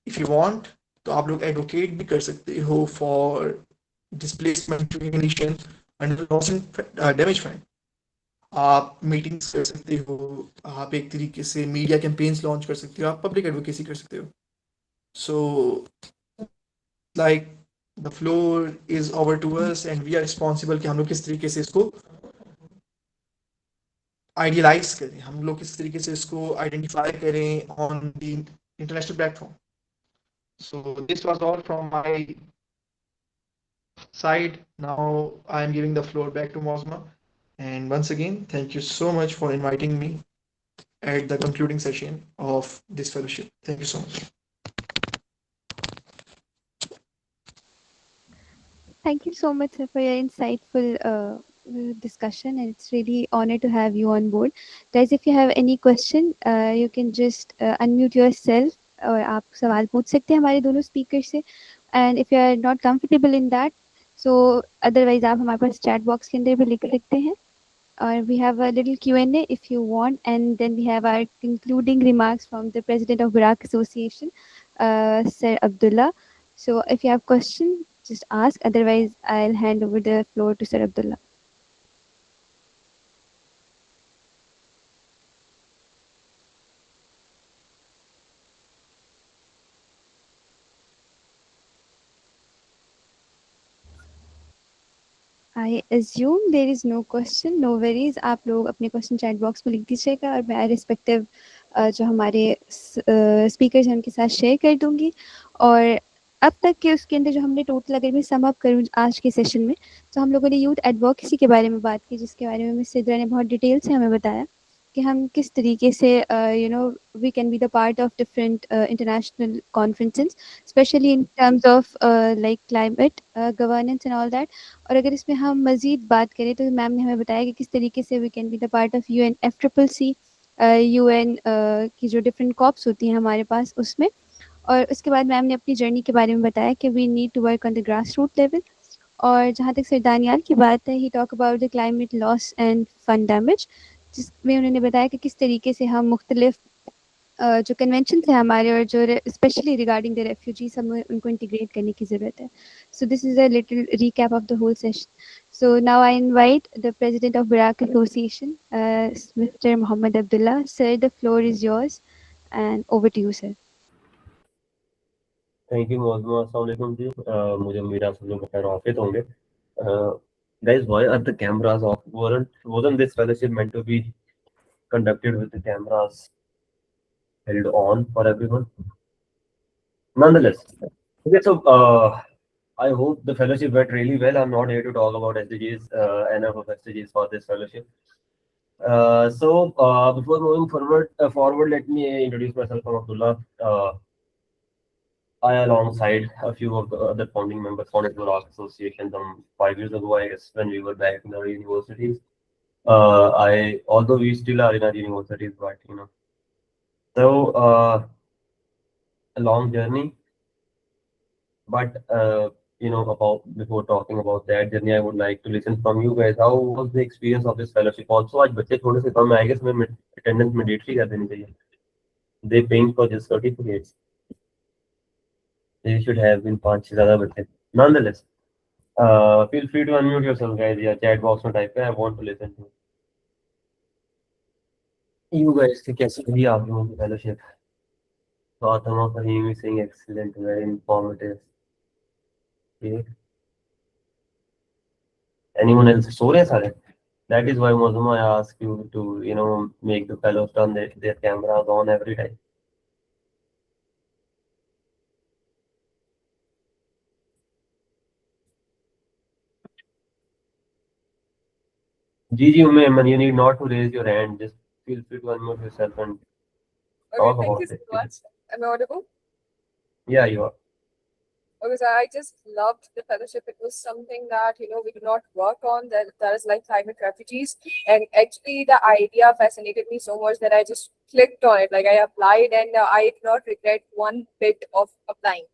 इफ यू वांट, तो आप लोग एडवोकेट भी कर सकते हो for displacement recognition under loss and damage fund. आप मीटिंग्स कर सकते हो, आप एक तरीके से मीडिया कैंपेन्स लॉन्च कर सकते हो, आप पब्लिक एडवोकेसी कर सकते हो। So like the floor is over to us and we are responsible कि हम लोग किस तरीके से इसको आइडियलाइज करें, हम लोग किस तरीके से इसको आइडेंटिफाई करें on the international platform. So this was all from my side. Now I am giving the floor back to Mosma. And once again, thank you so much for inviting me at the concluding session of this fellowship. Thank you so much. Thank you so much, sir, for your insightful discussion, and it's really honor to have you on board. Guys, if you have any question, you can just unmute yourself और आप सवाल पूछ सकते हैं हमारे दोनों speaker से. And if you are not comfortable in that, so otherwise आप हमारे पास चैट बॉक्स के अंदर भी लिख सकते हैं. Or we have a little Q&A if you want, and then we have our concluding remarks from the president of Buraq Association, Sir Abdullah. So if you have questions, just ask. Otherwise, I'll hand over the floor to Sir Abdullah. I assume there is no question, no worries. आप लोग अपने question chat box में लिख दीजिएगा और मैं respective जो हमारे स्पीकर्स हैं उनके साथ शेयर कर दूंगी. और अब तक के उसके अंदर जो हमने टोटल, अगर मैं सम अप करूँ आज के सेशन में, तो हम लोगों ने यूथ एडवोकेसी के बारे में बात की, जिसके बारे में मिस सिद्रा ने बहुत डिटेल से हमें बताया कि हम किस तरीके से we can be the part of different international conferences, specially in terms of like climate governance and all that. और अगर इसमें हम मज़ीद बात करें तो मैम ने हमें बताया कि किस तरीके से we can be the part of UNFCCC, UN की जो डिफरेंट कॉप्स होती हैं हमारे पास उसमें. और उसके बाद मैम ने अपनी जर्नी के बारे में बताया कि we need to work on the grass root level. और जहाँ तक सर दानियाल की बात है, he talk about the climate loss and fund damage, जिसमें उन्होंने बताया कि किस तरीके से हम मुख्तलिफ जो कन्वेंशन है हमारे और जो स्पेशली रिगार्डिंग द रेफ्यूजीज, हमें उनको इंटीग्रेट करने की ज़रूरत है. So this is a little recap of the whole session. So now I invite the president of Buraq Association, Mr. Muhammad Abdullah. Sir, the floor is yours, and over to you, sir. Thank you मौजूद. अस्सलाम वालेकुम जी. मुझे उम्मीद है आप सब लोग खैर आफियत होंगे. Guys, why are the cameras off? Wasn't this fellowship meant to be conducted with the cameras held on for everyone? Nonetheless, okay, so I hope the fellowship went really well. I'm not here to talk about SDGs, enough of SDGs for this fellowship. Before moving forward, let me introduce myself. I'm Abdullah. I, alongside a few of the other founding members, founded Buraq Association some 5 years ago, I guess, when we were back in our universities. Although we still are in our universities, but a long journey. But before talking about that journey, I would like to listen from you guys. How was the experience of this fellowship? Also, आज बच्चे थोड़े से कम है, I guess मैं attendance mandatory कर देनी चाहिए. They paying for just certificates. They should have been 5-6 ज़्यादा बच्चे. Nonetheless, feel free to unmute yourself, guys. या chat box में type करें. I want to listen to you guys. कि कैसे रही आप लोगों की fellowship? Fatima Fahimi saying excellent, very informative. Okay. Anyone else? सो रहे हैं सारे? That is why Mozuma, I ask you to make the fellows turn their cameras on every time. Gigi Umayman, you need not to raise your hand. Just feel free to unmute yourself and talk Okay, thank about you so it. much. Am I audible? Yeah, you are. Okay, so I just loved the fellowship. It was something that we do not work on. That is like climate refugees, and actually the idea fascinated me so much that I just clicked on it. Like I applied, and I did not regret one bit of applying.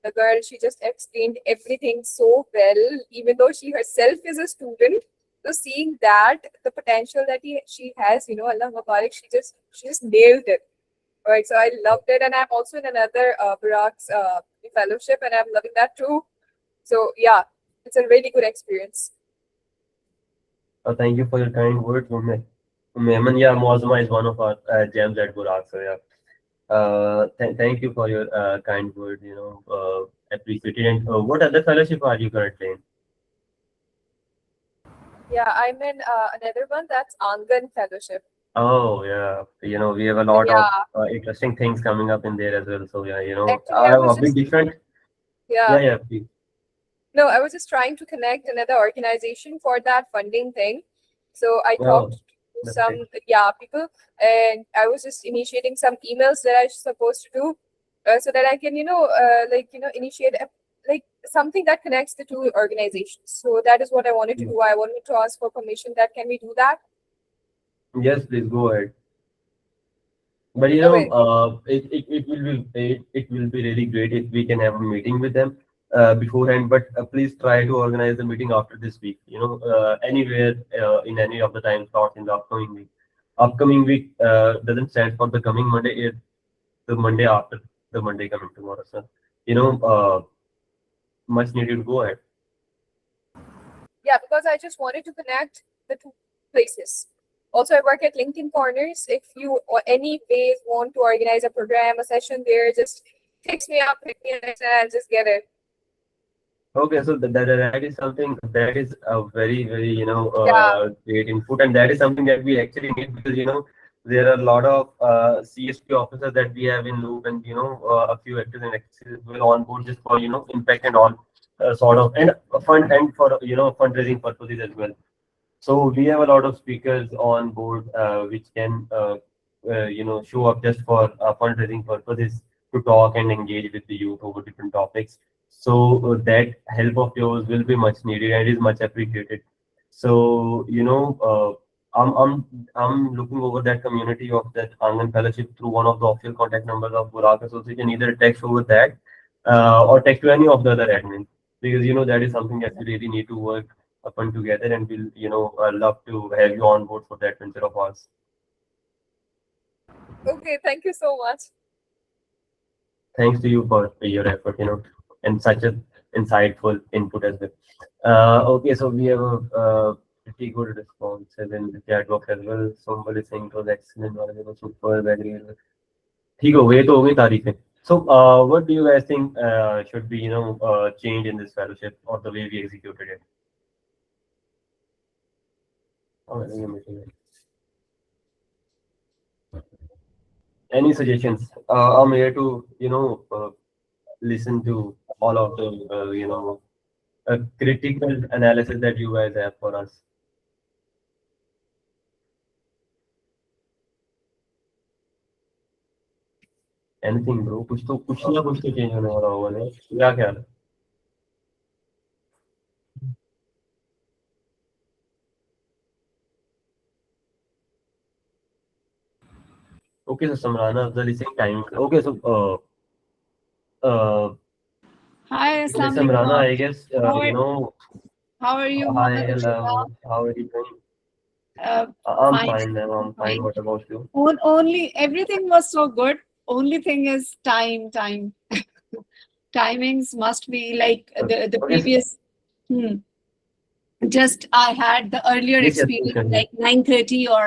The girl, she just explained everything so well, even though she herself is a student. So seeing that the potential that she has, Allah Mubarak, she just nailed it. Right, so I loved it, and I'm also in another Buraq's fellowship, and I'm loving that too. So yeah, it's a really good experience. Thank you for your kind words, Umayman. Yeah, Mozuma is one of our gems at Buraq. So yeah, thank you for your kind words. Appreciate it. And what other fellowship are you currently in? Yeah, I'm in another one that's Angan Fellowship. Oh yeah, we have a lot of interesting things coming up in there as well. So yeah, Actually, I have a bit different. Yeah, please. No, I was just trying to connect another organization for that funding thing. So I talked to some people, and I was just initiating some emails that I was supposed to do, so that I can initiate something that connects the two organizations. So that is what I wanted to do. I wanted to ask for permission that can we do that? Yes, please go ahead. But Okay. it will be really great if we can have a meeting with them beforehand. But please try to organize the meeting after this week. Anywhere in any of the time slots in the upcoming week. Upcoming week doesn't stand for the coming Monday. It's the Monday after the Monday coming tomorrow. So much needed to go ahead. Yeah, because I just wanted to connect the two places. Also, I work at LinkedIn Corners. If you or any base want to organize a program, a session there, just text me up, hit me and I'll just get it. Okay, so that is something that is a very Yeah. great input, and that is something that we actually need because there are a lot of CSP officers that we have in Loop, and a few actors and actresses will on board just for impact and all sort of and fund and for fundraising purposes as well. So we have a lot of speakers on board which can show up just for fundraising purposes to talk and engage with the youth over different topics. So that help of yours will be much needed and is much appreciated. So I'm looking over that community of that Angan Fellowship through one of the official contact numbers of Burak Association. Either text over that or text to any of the other admins because that is something that we really need to work upon together, and we'll love to have you on board for that venture of ours. Okay, thank you so much. Thanks to you for your effort, and such an insightful input as well. Okay, so we have a pretty good response in the chat box as well. Somebody saying it was excellent, knowledgeable, super, very good. ठीक हो गए तो हो गई तारीफें. So what do you guys think should be change in this fellowship or the way we executed it? Any suggestions? I'm here to listen to all of the critical analysis that you guys have for us. Anything, bro? कुछ ना कुछ तो change होने वाला होगा ना? क्या ख्याल है? Okay, so Samrana Afzal is saying time. Okay, so Hi, Assalamu Samrana, alaikum. I guess How are you, Hi, Mohammed hello. Ashfaq? How are you doing? Fine. Fine, ma'am. I'm fine. What about you? Only everything was so good. Only thing is time. Timings must be like the Okay. previous. Just I had the earlier Yes, experience yes, like 9:30 or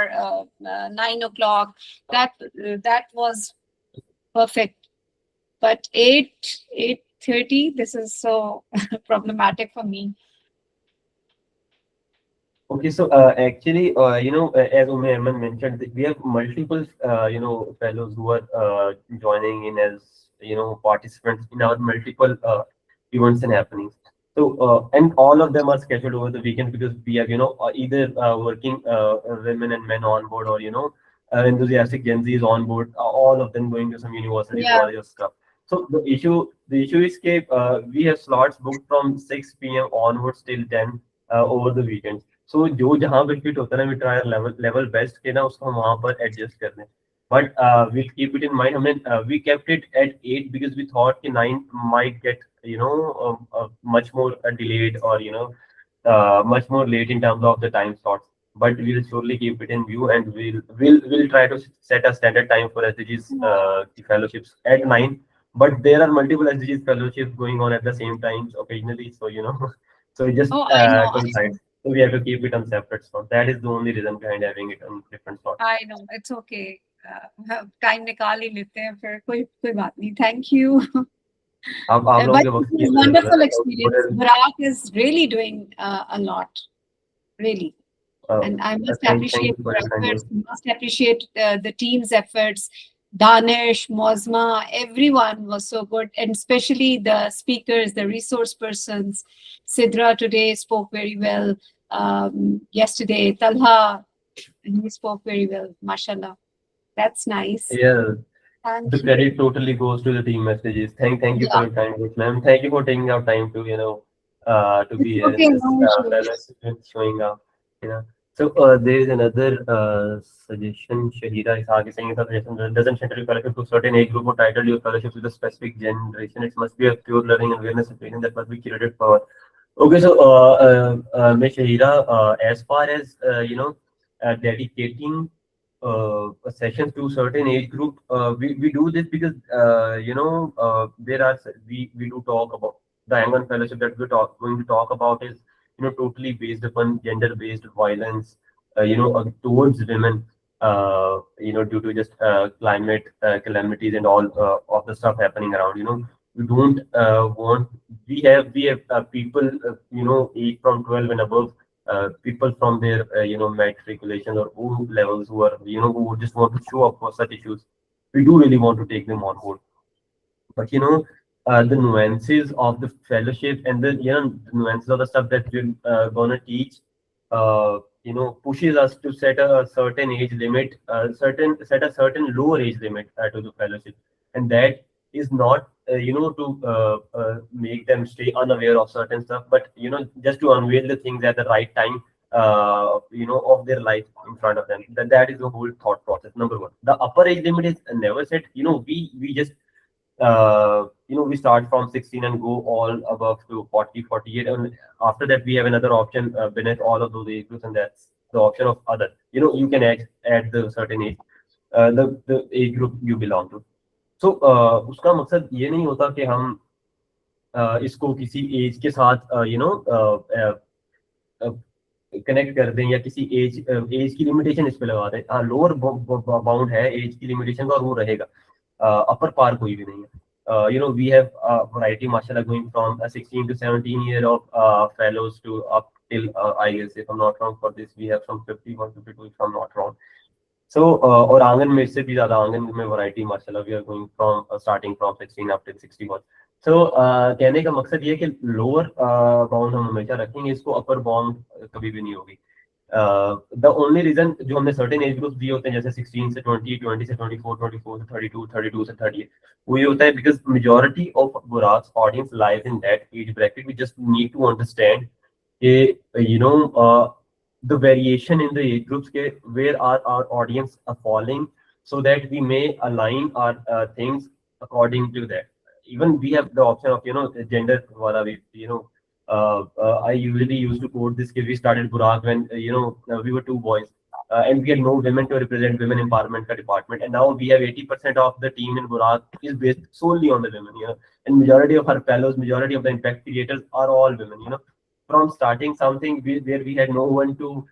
9 o'clock. That was perfect. But 8:30, this is so problematic for me. Okay, so actually, as Ume Ahmed mentioned, we have multiple, fellows who are joining in as, participants in our multiple events and happenings. So, and all of them are scheduled over the weekend because we have, either working women and men on board or, enthusiastic Gen Zs on board, all of them going to some university, college or stuff. So the issue is that we have slots booked from 6 p.m. onwards till 10 over the weekends. So जो जहाँ पे fit होता है ना, we try level best के ना उसको हम वहाँ पर adjust कर दें. But we keep it in mind. We kept it at 8 because we thought that 9 might get much more delayed or much more late in terms of the time slots. But we will surely keep it in view, and we'll try to set a standard time for SDGs fellowships at 9. But there are multiple SDGs fellowships going on at the same time occasionally, so so it just coincides. So we have to keep it on separate slots. That is the only reason behind having it on different slots. I know, it's okay. Time निकाल ही लेते हैं फिर कोई बात नहीं. Thank you. But it was wonderful experience. Burak is really doing a lot, really. And I must appreciate your efforts. Must appreciate the team's efforts. Danish, Mozma, everyone was so good, and especially the speakers, the resource persons. Sidra today spoke very well. Yesterday, Talha, he spoke very well. Mashallah. That's nice. Yeah, Thank The you. credit totally goes to the team messages. Thank you for your time, ma'am. Thank you for taking out time to to be here Okay, in this no issues. fellowship, showing up. You know. So there is another suggestion. Shahira is saying the suggestion doesn't center your fellowship to certain age group or title your fellowship with a specific generation. It must be a pure learning and awareness situation that must be curated for. Okay, so Ms. Shahira, as far as dedicating sessions to certain age group, we do this because there are we do talk about the Yangon Fellowship that going to talk about is totally based upon gender based violence towards women due to just climate calamities and all of the stuff happening around. We don't want we have people age from 12 and above, people from their matriculation or O levels who are who just want to show up for such issues. We do really want to take them on board, but the nuances of the fellowship and the the nuances of the stuff that we're gonna teach pushes us to set a certain age limit, set a certain lower age limit to the fellowship, and that is not make them stay unaware of certain stuff, but just to unveil the things at the right time of their life in front of them. That is the whole thought process. Number one, the upper age limit is never set. We just we start from 16 and go all above to 40, 48, and after that we have another option beneath all of those age groups, and that's the option of other. You can add the certain age, the age group you belong to. So उसका मकसद ये नहीं होता कि हम इसको किसी as के साथ कनेक्ट कर दें या किसी एज की लिमिटेशन इस पे लगा दें. हाँ, लोअर बाउंड है एज की लिमिटेशन का और वो रहेगा, अपर पार कोई भी नहीं है. We have variety, mashallah, going from 16 to 17 year of fellows to up till I guess, if I'm not wrong, for this we have some 51, 52 if I'm not wrong. So और आंगन में इससे भी ज्यादा आंगन में variety, mashallah, we are going from starting from 16 up till 61. So कहने का मकसद ये कि लोअर बाउंड हम हमेशा रखेंगे, इसको अपर बाउंड कभी भी नहीं होगी. The only reason जो हमने certain age groups दिए होते हैं जैसे 16 से 20, 20 से 24, 24 से 32, 32 से 38, वो ये होता है because majority of Burak's audience lies in that age bracket. We just need to understand the variation in the age groups where our audience are falling, so that we may align our things according to that. Even we have the option of gender wala bhi, I usually used to quote this because we started Burak when we were two boys and we had no women to represent women empowerment department, and now we have 80% of the team in Burak is based solely on the women, and majority of our fellows, majority of the impact creators are all women. From starting something where we had no one to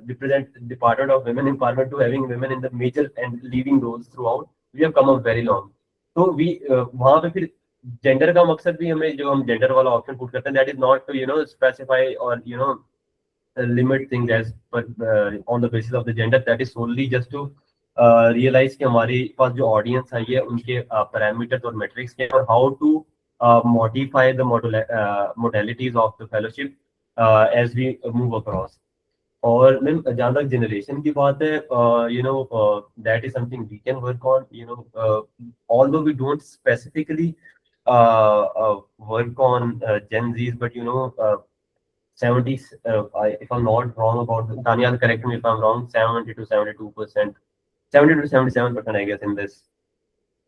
represent Department of Women Empowerment to having women in the major and leading roles throughout, we have come up very long. So we वहाँ पे फिर gender का मकसद भी हमें जो हम gender वाला option put करते हैं, that is not to specify or limit things as but on the basis of the gender. That is solely just to realize कि हमारे पास जो audience है ये उनके parameters और metrics के और how to modify the modalities of the fellowship as we move across. और मैम जहाँ तक generation की बात है, that is something we can work on. Although we don't specifically work on Gen Zs, but 70s, if I'm not wrong about Daniel, correct me if I'm wrong, 70 to 72%, 70 to 77%, I guess, in this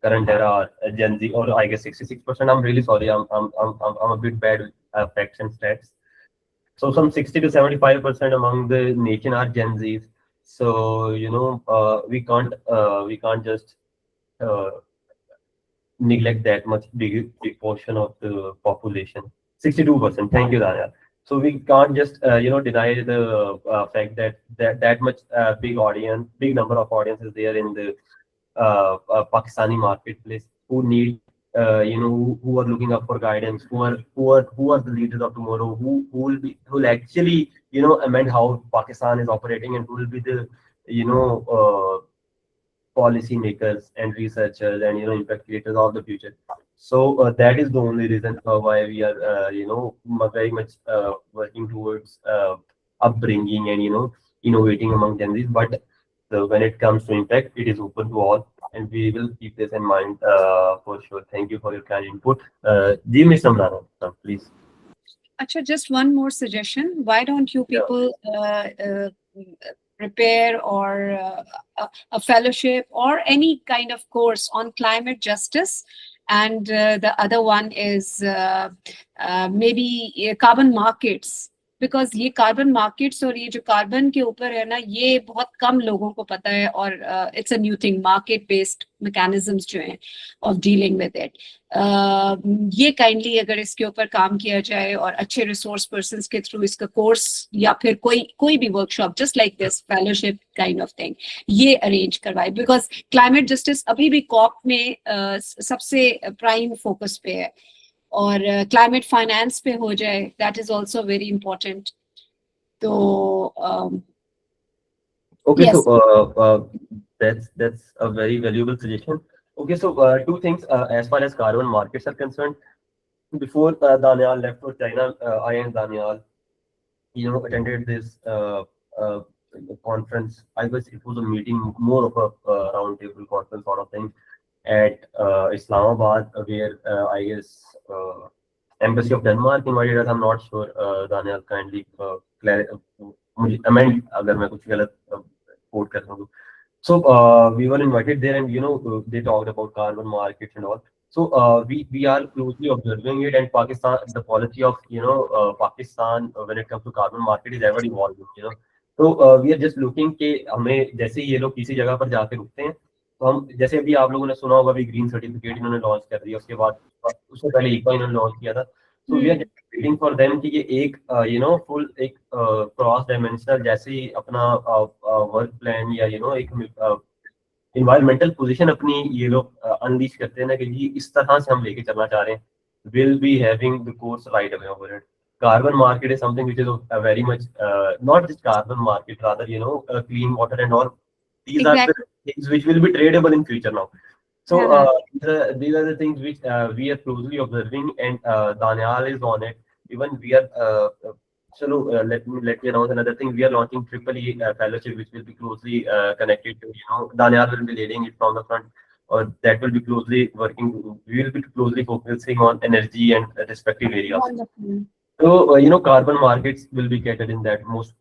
current era are Gen Z, or I guess 66%. I'm really sorry, I'm a bit bad with facts and stats. So some 60 to 75% among the nation are Gen Zs. So we can't just neglect that much big portion of the population. 62%. Thank you, Daniel. So we can't just deny the fact that much big number of audience is there in the Pakistani marketplace who need who are looking up for guidance, who are the leaders of tomorrow, who will actually amend how Pakistan is operating, and who will be the policy makers and researchers and impact creators of the future. So that is the only reason why we are very much working towards upbringing and innovating among Gen Zs. But when it comes to impact, it is open to all. and we will keep this in mind for sure. Thank you for your kind input. Ji, Ms. Samrana, please. Acha, just one more suggestion. Why don't you people prepare or a fellowship or any kind of course on climate justice? And the other one is maybe carbon markets. Because ये carbon markets और ये जो carbon के ऊपर है ना, ये बहुत कम लोगों को पता है, और it's a new thing, market based mechanisms जो हैं ऑफ डीलिंग विद इट. ये काइंडली अगर इसके ऊपर काम किया जाए और अच्छे रिसोर्स पर्संस के थ्रू इसका कोर्स या फिर कोई भी workshop just like this fellowship kind of thing ये अरेंज करवाए, बिकॉज क्लाइमेट जस्टिस अभी भी कॉप में सबसे प्राइम फोकस पे है, और क्लाइमेट फाइनेंस पे हो जाए, that is also very important. तो okay, yes. so that's a very valuable suggestion. Okay, so two things as far as carbon markets are concerned. Before Danial left for China, I and Danial, attended this conference. It was a meeting, more of a roundtable conference sort of thing at Islamabad, where I guess Embassy of Denmark invited us. I'm not sure. Daniel, kindly amend अगर मैं कुछ गलत quote कर रहा हूँ. So we were invited there, and they talked about carbon markets and all. So we are closely observing it, and Pakistan, the policy of Pakistan when it comes to carbon market is ever evolving. So we are just looking कि हमें जैसे ये लोग किसी जगह पर जाके रुकते हैं, तो हम जैसे अभी आप लोगों ने सुना होगा, अभी ग्रीन सर्टिफिकेट इन्होंने लॉन्च कर दिया, उसके बाद उससे पहले इको इन्होंने लॉन्च किया था. So we are just waiting for them कि ये एक फुल एक क्रॉस डायमेंशनल जैसे ही अपना वर्क प्लान या एक इन्वायरमेंटल पोजीशन अपनी ये लोग अनलीश करते हैं ना, कि जी इस तरह से हम लेके चलना चाह रहे हैं, will be having the course right away over it. Carbon market is something which is very much not just carbon market, rather clean water and all. These are the things which will be tradable in future now. So these are the things which we are closely observing, and Danial is on it. Even we are. Let me announce another thing. We are launching EEE fellowship, which will be closely connected to. Danial will be leading it from the front, or that will be closely working. We will be closely focusing on energy and respective areas. Wonderful. So carbon markets will be catered in that most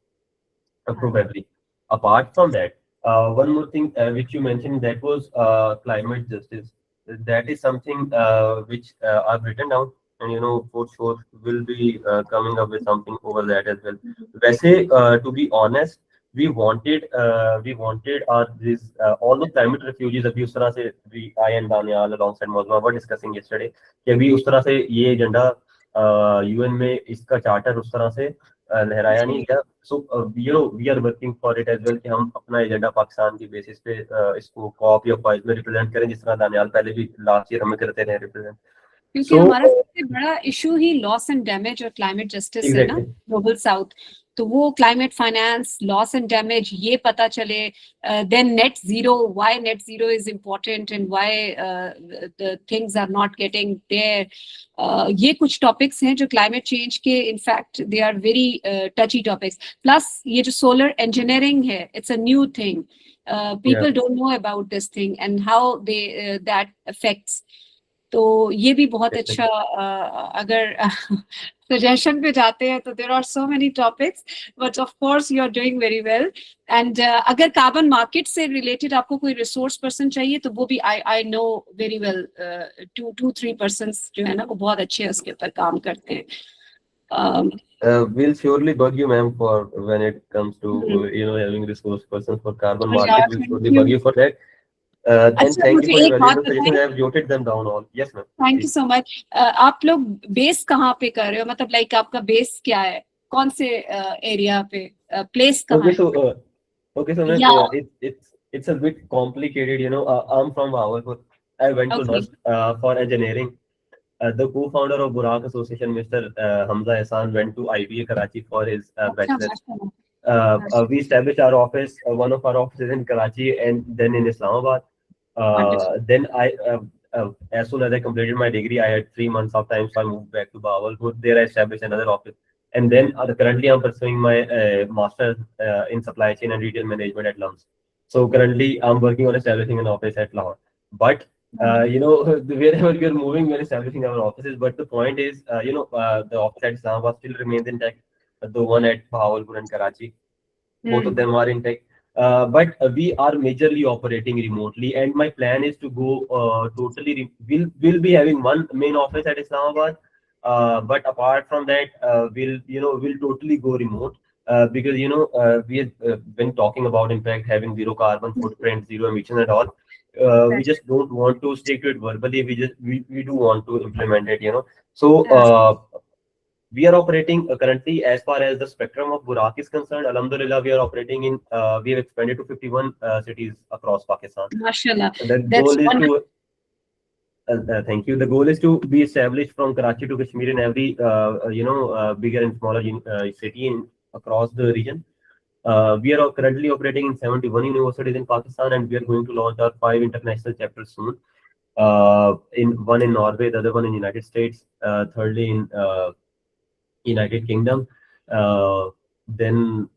probably. Apart from that, one more thing which you mentioned, that was climate justice. That is something which I've written down, and for sure will be coming up with something over that as well. वैसे to be honest, we wanted all the climate refugees. अभी उस तरह से I and Danial alongside Mozma were discussing yesterday कि अभी उस तरह से ये एजेंडा UN में इसका चार्टर उस तरह से लहराया नहीं गया. So we are working for it as well कि हम अपना एजेंडा पाकिस्तान की बेसिस पे इसको कॉप या फाइल में रिप्रेजेंट करें, जिस तरह दानियाल पहले भी लास्ट ईयर हमें करते रहे रिप्रेजेंट. क्योंकि हमारा सबसे बड़ा इशू ही लॉस एंड डैमेज और क्लाइमेट जस्टिस है ना, ग्लोबल साउथ. तो वो climate finance, loss and damage ये पता चले, then net zero, why net zero is important and why the things are not getting there. ये कुछ टॉपिक्स हैं जो क्लाइमेट चेंज के in fact they are very touchy topics. Plus ये जो सोलर इंजीनियरिंग है, it's a new thing. People don't know about this thing and how they that affects. तो ये भी बहुत अच्छा अगर सजेशन पे जाते हैं तो there are so many topics, but of course you are doing very well. And अगर कार्बन मार्केट से रिलेटेड आपको कोई रिसोर्स पर्सन चाहिए तो वो भी I know very well, 2-3 persons जो है ना वो बहुत अच्छे उसके ऊपर काम करते हैं. We'll surely bug you, ma'am, for when it comes to having resource persons for carbon market. We'll surely bug you for that. And thank you for your valuable suggestions. I have jotted them down all. Yes, ma'am. Thank you so much. आप लोग base कहाँ पे कर रहे हो? मतलब like आपका base क्या है? कौन से एरिया पे? प्लेस कहाँ है? Okay, so ma'am, it's a bit complicated. I'm from Bahawalpur. I went to NUST for engineering. The co-founder of Burak Association, Mr. Hamza Ehsan, went to IBA Karachi for his bachelor's. We established our office, one of our offices in Karachi and then in Islamabad. Then as soon as I completed my degree, I had 3 months of time, so I moved back to Bahawalpur. There I established another office. And then currently I'm pursuing my master's in supply chain and retail management at LUMS. So currently, I'm working on establishing an office at Lahore. But you know, wherever we are moving, we are establishing our offices. But the point is, the office at Islamabad still remains intact. The one at Bahawalpur and Karachi, both of them are intact. But we are majorly operating remotely, and my plan is to go we'll be having one main office at Islamabad, but apart from that, we'll totally go remote. Because we have been talking about, in fact, having zero carbon footprint, zero emission at all. We just don't want to stick to it verbally. We do want to implement it. So we are operating currently, as far as the spectrum of Burak is concerned. Alhamdulillah, we are operating in. We have expanded to 51 cities across Pakistan. Mashallah. The goal is to. Thank you. The goal is to be established from Karachi to Kashmir in every bigger and smaller city across the region. We are currently operating in 71 universities in Pakistan, and we are going to launch our 5 international chapters soon. One in Norway, the other one in United States, thirdly in United Kingdom. Then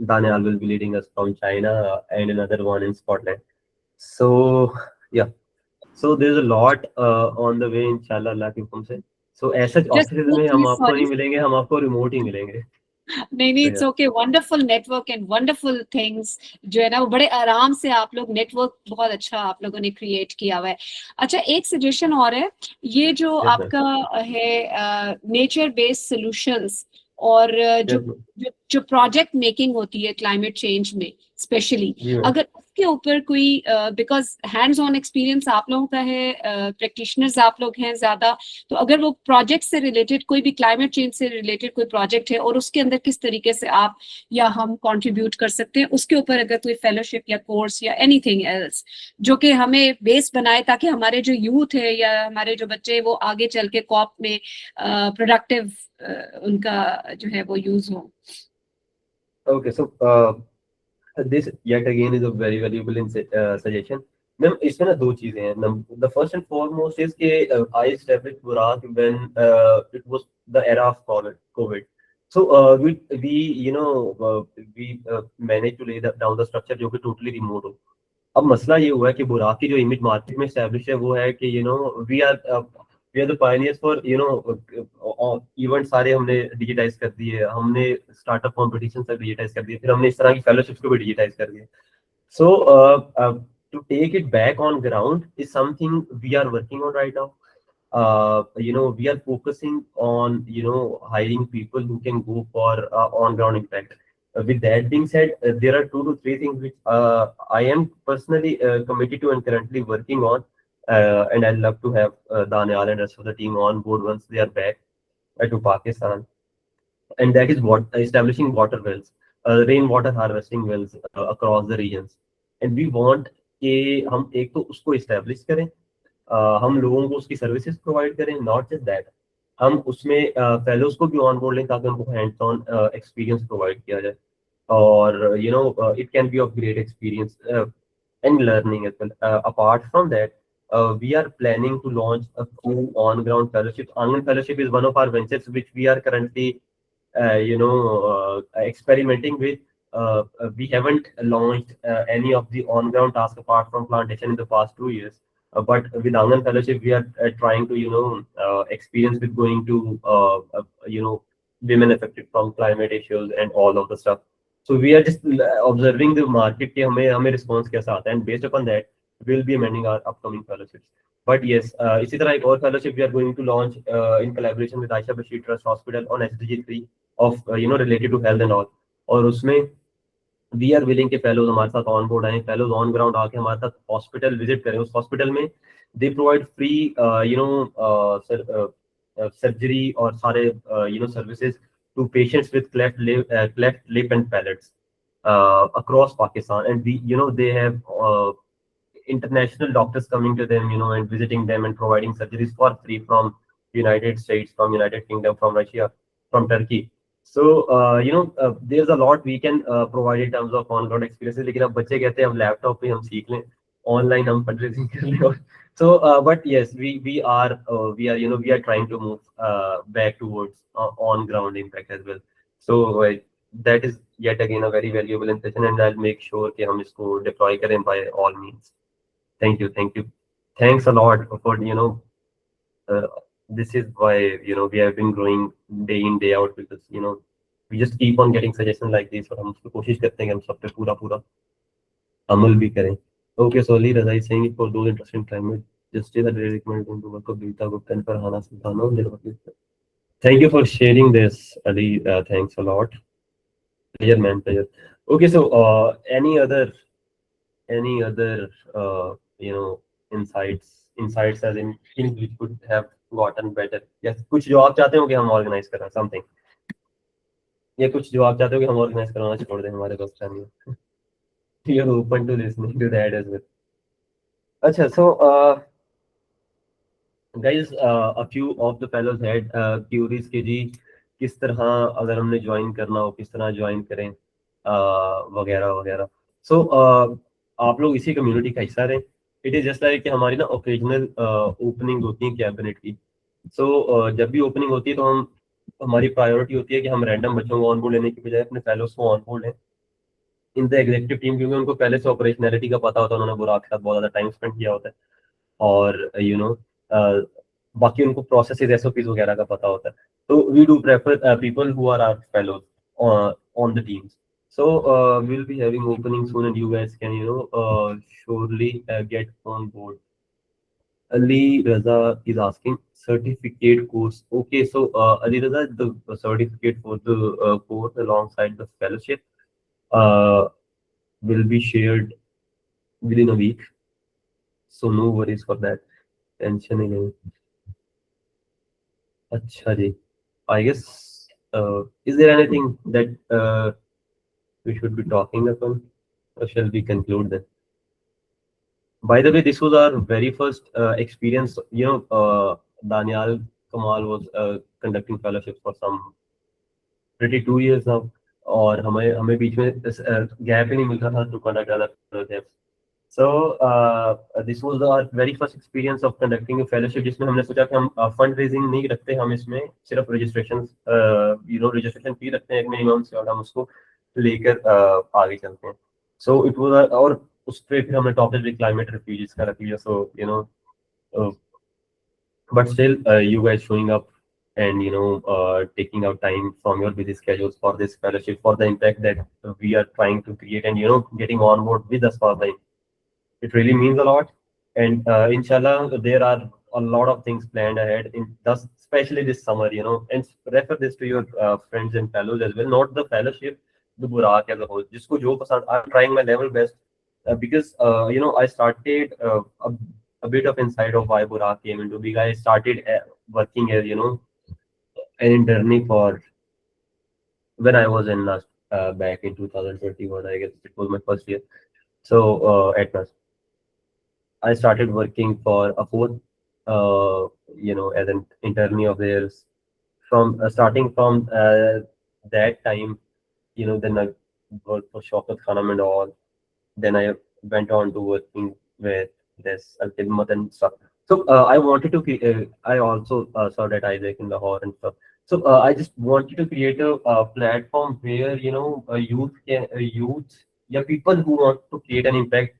Daniel will be leading us from China, and another one in Scotland. So yeah. So there's a lot on the way, inshallah, Allah के हुक्म से. So ऐसा offices में हम आपको नहीं मिलेंगे, हम आपको remote ही मिलेंगे. नहीं, it's okay. Wonderful network and wonderful things जो है ना, वो बड़े आराम से आप लोग network बहुत अच्छा आप लोगों ने create किया हुआ है. अच्छा, एक suggestion और है, ये जो आपका है nature based solutions और जो project making होती है climate change में स्पेशली, अगर उसके ऊपर कोई बिकॉज हैंड्स ऑन एक्सपीरियंस आप लोगों का है, प्रैक्टिशनर्स आप लोग हैं ज्यादा, तो अगर वो प्रोजेक्ट से रिलेटेड कोई भी क्लाइमेट चेंज से रिलेटेड कोई प्रोजेक्ट है और उसके अंदर किस तरीके से आप या हम कंट्रीब्यूट कर सकते हैं, उसके ऊपर अगर कोई फेलोशिप या कोर्स या एनीथिंग एल्स जो कि हमें बेस बनाए, ताकि हमारे जो यूथ है या हमारे जो बच्चे हैं वो आगे चल के कॉप में प्रोडक्टिव उनका जो है वो यूज हो. Okay, so this yet again is a very valuable suggestion. Ma'am, इसमें ना दो चीजें हैं. The first and foremost is कि I established Burak when it was the era of COVID. So we managed to lay down the structure जो कि totally remote हो. अब मसला ये हुआ है कि बुराक की जो इमेज मार्केट में एस्टैब्लिश है वो है कि we are the pioneers for event सारे हमने डिजिटाइज कर दिए, हमने स्टार्टअप कॉम्पिटिशन तक डिजिटाइज कर दिए, फिर हमने इस तरह की फेलोशिप्स को भी डिजिटाइज कर दिए. सो to take it back on ground is something we are working on right now. We are focusing on hiring people who can go for on ground impact. With that being said, there are 2 to 3 things which I am personally committed to and currently working on, and I'd love to have Daniel and rest of the team on board once they are back to Pakistan. And that is establishing water wells, rainwater harvesting wells across the regions. And we want कि हम एक तो उसको establish करें, हम लोगों को उसकी सर्विसेज प्रोवाइड करें, नॉट जस्ट दैट, हम उसमें फेलोज को भी ऑन बोर्ड लें ताकि उनको हैंड्स ऑन एक्सपीरियंस प्रोवाइड किया जाए. और it can be of great experience and learning as well. Apart from that, we are planning to launch a few on-ground fellowships. Angan Fellowship is one of our ventures which we are currently, experimenting with. We haven't launched any of the on-ground tasks apart from plantation in the past 2 years. But with Angan Fellowship, we are trying to, experience with going to, women affected from climate issues and all of the stuff. So we are just observing the market कि हमें response कैसा आता है, and based upon that, we'll be amending our upcoming fellowships. But yes, इसी तरह एक और fellowship we are going to launch in collaboration with Aisha Bashir Trust Hospital on SDG 3 of related to health and all. और उसमें we are willing के fellows हमारे साथ on board आए, fellows on ground आके हमारे साथ hospital visit करें. उस hospital में they provide free surgery और सारे services to patients with cleft lip and palates across Pakistan. And they have international doctors coming to them, and visiting them and providing surgeries for free from United States, from United Kingdom, from Russia, from Turkey. So there's a lot we can provide in terms of on-ground experiences. लेकिन अब बच्चे कहते हैं हम laptop पे हम सीख लें, ऑनलाइन हम फंडरेजिंग कर लें. So but yes, we are trying to move back towards on-ground impact as well. So that is yet again a very valuable impression, and I'll make sure कि हम इसको deploy करें by all means. Thank you. Thanks a lot for this is why we have been growing day in day out, because we just keep on getting suggestions like this, और हम उसको कोशिश करते हैं कि हम सब पे पूरा अमल भी करें. Okay, so Ali Raza is saying, for those interested in climate justice, I really recommend going to work of Gita Gupta and Farhana Sultana. Thank you for sharing this, Ali. Thanks a lot. Pleasure, man. Pleasure. Okay, so any other insights as in things which could have gotten better? Yes, कुछ जो आप चाहते हो कि हम organize करें something, या कुछ जो आप चाहते हो कि हम organize करवाना छोड़ दें हमारे दोस्त में. You're open to listening to that as well. अच्छा, so guys, a few of the fellows had queries के जी किस तरह अगर हमने ज्वाइन करना हो किस तरह ज्वाइन करें वगैरह. So आप लोग इसी कम्युनिटी का हिस्सा रहे. इट इज जस्ट लाइक कि हमारी ना ओकेजनल ओपनिंग होती है कैबिनेट की. सो जब भी ओपनिंग होती है तो हमारी प्रायोरिटी होती है कि हम रैंडम बच्चों को ऑनबोर्ड लेने की बजाय अपने फेलोज को ऑनबोर्ड लें इन द एग्जीक्यूटिव टीम, क्योंकि उनको पहले से ऑपरेशनैलिटी का पता होता है, उन्होंने बुराक के साथ बहुत ज़्यादा टाइम स्पेंड किया होता है, और बाकी उनको प्रोसेसेस एसओपीज वगैरह का पता होता है. तो we do prefer people who are our fellows on the teams. So we'll be having opening soon, and you guys can surely get on board. Ali Raza is asking certificate course. Okay, so Ali Raza, the certificate for the course alongside the fellowship will be shared within a week, so no worries for that. Tension ही नहीं. अच्छा जी, I guess is there anything that we should be talking upon, or shall we conclude then? By the way, this was our very first experience. Daniel Kamal was conducting fellowships for some pretty 2 years now, और हमें बीच में gap ही नहीं मिलता था to conduct other fellowships. So this was our very first experience of conducting a fellowship, जिसमें हमने सोचा कि हम फंड रेजिंग नहीं रखते, हम इसमें सिर्फ रजिस्ट्रेशन फी रखते हैं एक मिनिमम से, और हम उसको लेकर आगे चलते हैं. सो इट वाज, और उस पे फिर हमने टॉपिक भी क्लाइमेट रिफ्यूजीज का रख लिया. So but still you guys showing up and taking out time from your busy schedules for this fellowship, for the impact that we are trying to create, and getting on board with us for the, it really means a lot. And inshallah there are a lot of things planned ahead in thus especially this summer, and refer this to your friends and fellows as well, not the fellowship, the Burak as a whole. Jisko jo pasand, I'm trying my level best because I started a bit of insight of why Burak came into big. I started working as an internee for when I was in last back in 2021, I guess it was my first year. So at first I started working for a fourth as an internee of theirs. From starting from that time, then I worked for Shaukat Khanam and all. Then I went on to working with this Al-Khidmat and stuff. So I wanted to I also saw that Isaac in Lahore and stuff. So I just wanted to create a platform where youth, people who want to create an impact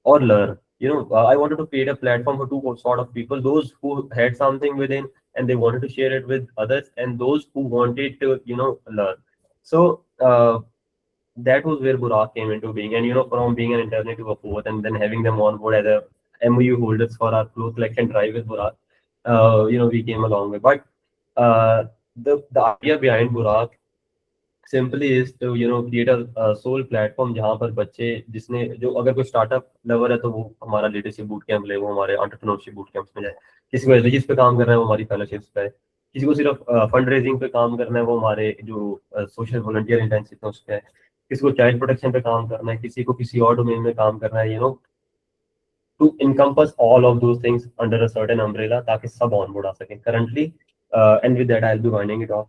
or learn. I wanted to create a platform for two sort of people: those who had something within and they wanted to share it with others, and those who wanted to learn. So that was where Burak came into being, and from being an internee to a fourth, and then having them on board as a MOU holders for our close collection drive with Burak, we came a long way. But the idea behind Burak simply is to create a sole platform जहाँ पर बच्चे जिसने जो अगर कोई startup lover है तो वो हमारा लीडरशिप बूट कैंप ले, वो हमारे एंटरप्रेन्योरशिप बूट कैंप्स में जाए. किसी को एसडीजीज पे काम करना है वो हमारी फेलोशिप्स पे है. किसी को सिर्फ फंड रेजिंग पे काम करना है वो हमारे जो सोशल वॉलंटियर इंटेंसिव है उस पे है. किसी को चाइल्ड प्रोटेक्शन पे काम करना है, किसी को किसी और डोमेन में काम करना है, to encompass all of those things under a certain umbrella ताकि सब on board आ सकें. Currently, and with that I'll be winding it off.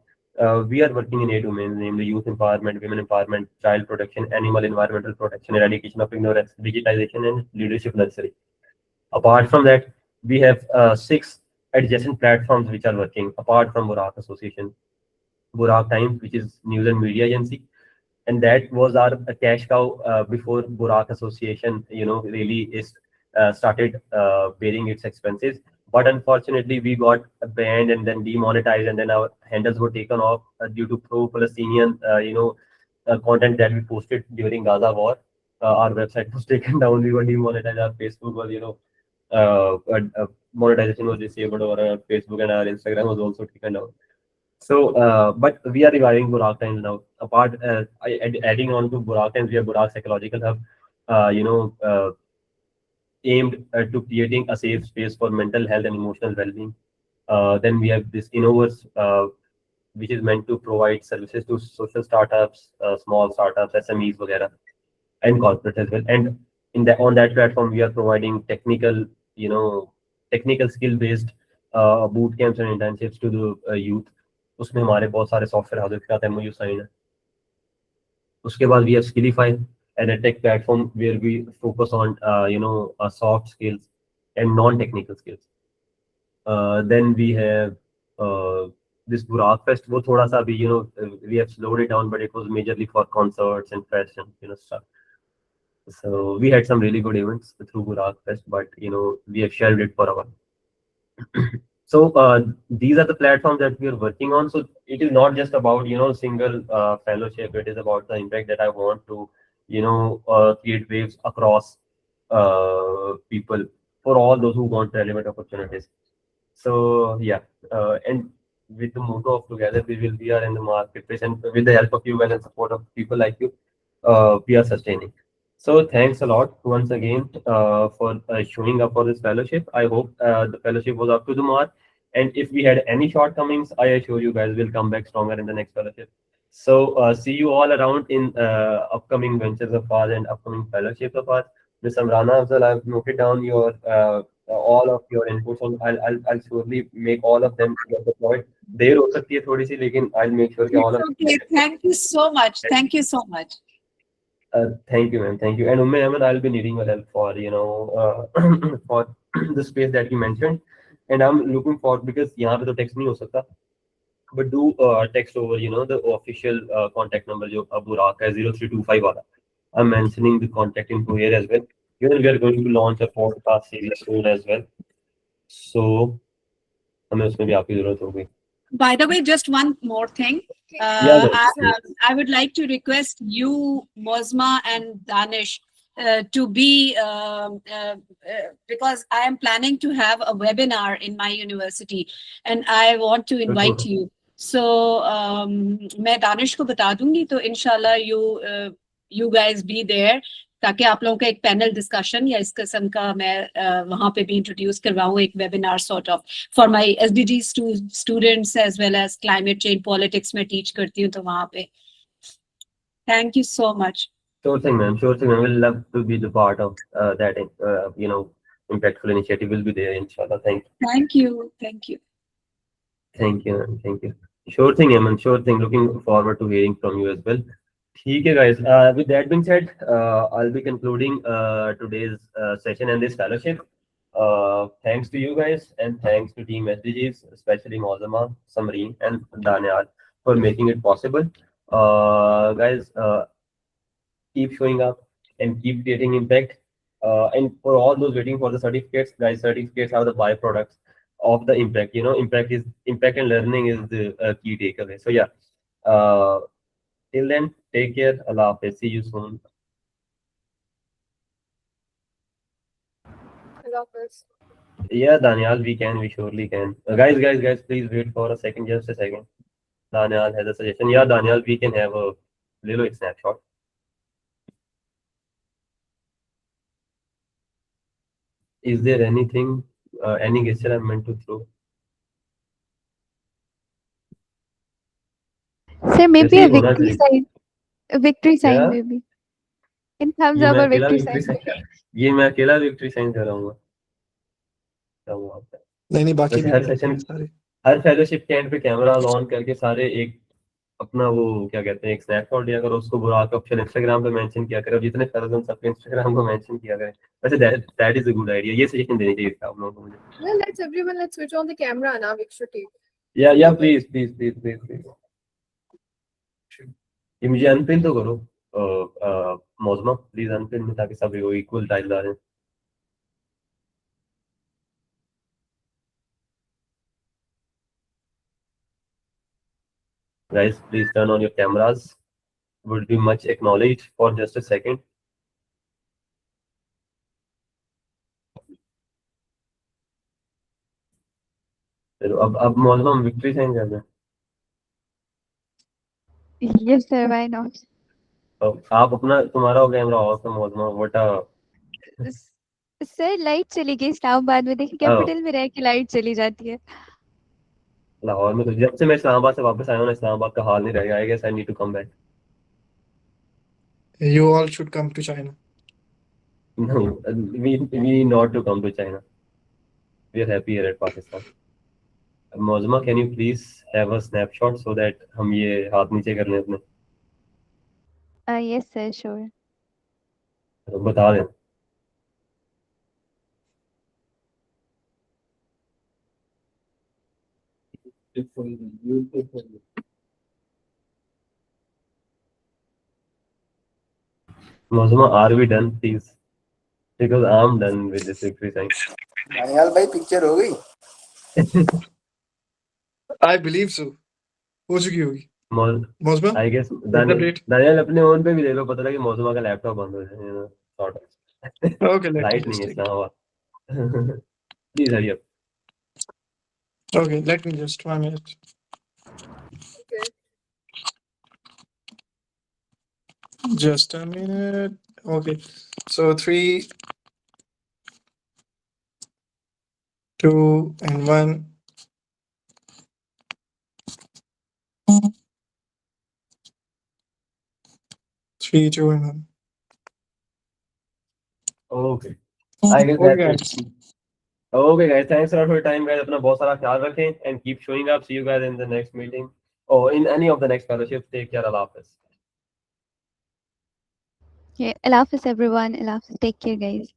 We are working in 8 domains, namely youth empowerment, women empowerment, child protection, animal environmental protection, eradication of ignorance, digitization, and leadership nursery. Apart from that, we have 6 adjacent platforms which are working apart from Burak Association. Burak Times, which is news and media agency, and that was our cash cow before Burak Association, really is started bearing its expenses. But unfortunately, we got banned and then demonetized, and then our handles were taken off due to pro-Palestinian, content that we posted during Gaza war. Our website was taken down. We were demonetized. Our Facebook was, monetization was disabled over our Facebook, and our Instagram was also taken down. So, but we are reviving Burak Times now. Adding on to Burak Times, we have Burak Psychological Hub, aimed to creating a safe space for mental health and emotional well-being. Then we have this Innoverse, which is meant to provide services to social startups, small startups, SMEs, वगैरह, and corporate as well. And on that platform, we are providing technical skill-based boot camps and internships to the youth. उसमें हमारे बहुत सारे software houses के साथ MOU sign है. उसके बाद we have Skillify, an edtech platform where we focus on soft skills and non-technical skills. Then we have this Burak Fest. वो थोड़ा सा भी we have slowed it down, but it was majorly for concerts and fest and stuff. So we had some really good events through Burak Fest, but we have shelved it for a while. So these are the platforms that we are working on. So it is not just about single fellowship. It is about the impact that I want to create waves across people, for all those who want relevant opportunities. So yeah, and with the motto of together we are in the marketplace, and with the help of you guys and support of people like you, we are sustaining. So thanks a lot once again for showing up for this fellowship. I hope the fellowship was up to the mark. And if we had any shortcomings, I assure you guys will come back stronger in the next fellowship. So see you all around in upcoming ventures of ours and upcoming fellowships of ours. Ms. Amrana Afzal, I've noted down your all of your inputs, and I'll surely make all of them get deployed. देर हो सकती है थोड़ी सी, लेकिन I'll make sure all of. Okay, thank you so much. Thank you so much. Thank you, ma'am. Thank you. And Ahmed, I'll be needing your help for for the space that you mentioned, and I'm looking forward, because यहाँ पे तो text नहीं हो सकता, but do text over the official contact number जो Burak है 0325 वाला. I'm mentioning the contact info here as well. We are going to launch a podcast series soon as well, so हमें उसमें भी आपकी जरूरत होगी. By the way, just one more thing. I would like to request you, Mozma and Danish, to be, because I am planning to have a webinar in my university, and I want to invite you. So, मैं दानिश को बता दूंगी, तो इंशाल्लाह you guys be there, ताकि आप लोगों का एक पैनल डिस्कशन या इस किस्म का मैं वहाँ पे भी इंट्रोड्यूस करवाऊँ, एक webinar sort of for my SDG students as well as climate change politics में टीच करती हूँ, तो वहाँ पे. Thank you so much. Sure thing, ma'am. Sure thing. I will love to be the part of that. Impactful initiative will be there, inshallah. Thank you. Thank you. Thank you. Thank you, ma'am. Thank you. Sure thing, Aman. Sure thing. Looking forward to hearing from you as well. Okay, guys. With that being said, I'll be concluding today's session and this fellowship. Thanks to you guys, and thanks to Team SDGs, especially Mozama, Samreen, and Daniel for making it possible. Guys, keep showing up and keep creating impact. And for all those waiting for the certificates, guys, certificates are the byproducts of the impact. Impact and learning is the key takeaway. So yeah. Till then, take care. Allah Hafiz. See you soon. Allah Hafiz. Yeah, Daniel, we surely can. Guys, please wait for a second, just a second. Daniel has a suggestion. Yeah, Daniel, we can have a little snapshot. Is there anything, any gesture I'm meant to throw? Sir, maybe a victory sign. A victory sign, yeah? maybe. In thumbs up or victory sign. ये मैं अकेला victory sign कर रहा हूँ. नहीं बाकी हर session हर fellowship के and पे कैमरा ऑन करके सारे एक अपना वो क्या कहते हैं एक स्नैपशॉट लिया करो, उसको बुराक ऑप्शन इंस्टाग्राम पे मेंशन किया करो, जितने फैलोज हैं सबके इंस्टाग्राम को मेंशन किया करें. वैसे that is a good idea. ये सजेशन देनी चाहिए था आप लोगों को मुझे. Well, let's switch on the camera now. We should take. Yeah, please. ये मुझे अनपिन तो करो मौजमा, प्लीज अनपिन, ताकि सभी को इक्वल टाइम आ रहे हैं। Guys, please turn on your cameras. Would be much acknowledged for just a second. चलो अब मौजमा हम विक्ट्री साइन कर दें। Yes, sir. Why not? अब आप अपना, तुम्हारा हो कैमरा ऑफ है मौजमा, वटा सर लाइट चली गई इस्लामाबाद में, देखिए कैपिटल में रह के लाइट चली जाती है। लाहौर में तो जब से मैं इस्लामाबाद से वापस आया हूँ ना, इस्लामाबाद का हाल नहीं रहेगा। I guess I need to come back. You all should come to China. No, we not to come to China. We are happy here at Pakistan. मौजमा, can you please have a snapshot so that हम ये हाथ नीचे कर लें अपने? Yes, sir. Sure. तो बता दें। मौजमा, are we done, please? Because I'm done with this victory sign. यार भाई पिक्चर हो गई। I believe so. हो चुकी होगी। मौजमा, I guess दानियल अपने ओन पे भी ले लो, पता लगे मौजमा का लैपटॉप बंद हो जाए, सॉर्ट ऑफ। Okay, लाइट नहीं है Islamabad. Please hurry up. Okay, let me just 1 minute. Okay. Just a minute. Okay, so 3, 2, and 1. Three, 2, and 1. Okay. I guess Okay, that's guys. it. Okay, guys. Thanks a lot for your time, guys. अपना बहुत सारा ख्याल रखें and keep showing up. See you guys in the next meeting or in any of the next fellowships. Take care. Allah Hafiz. Yeah, Allah Hafiz everyone. Allah Hafiz. Take care, guys.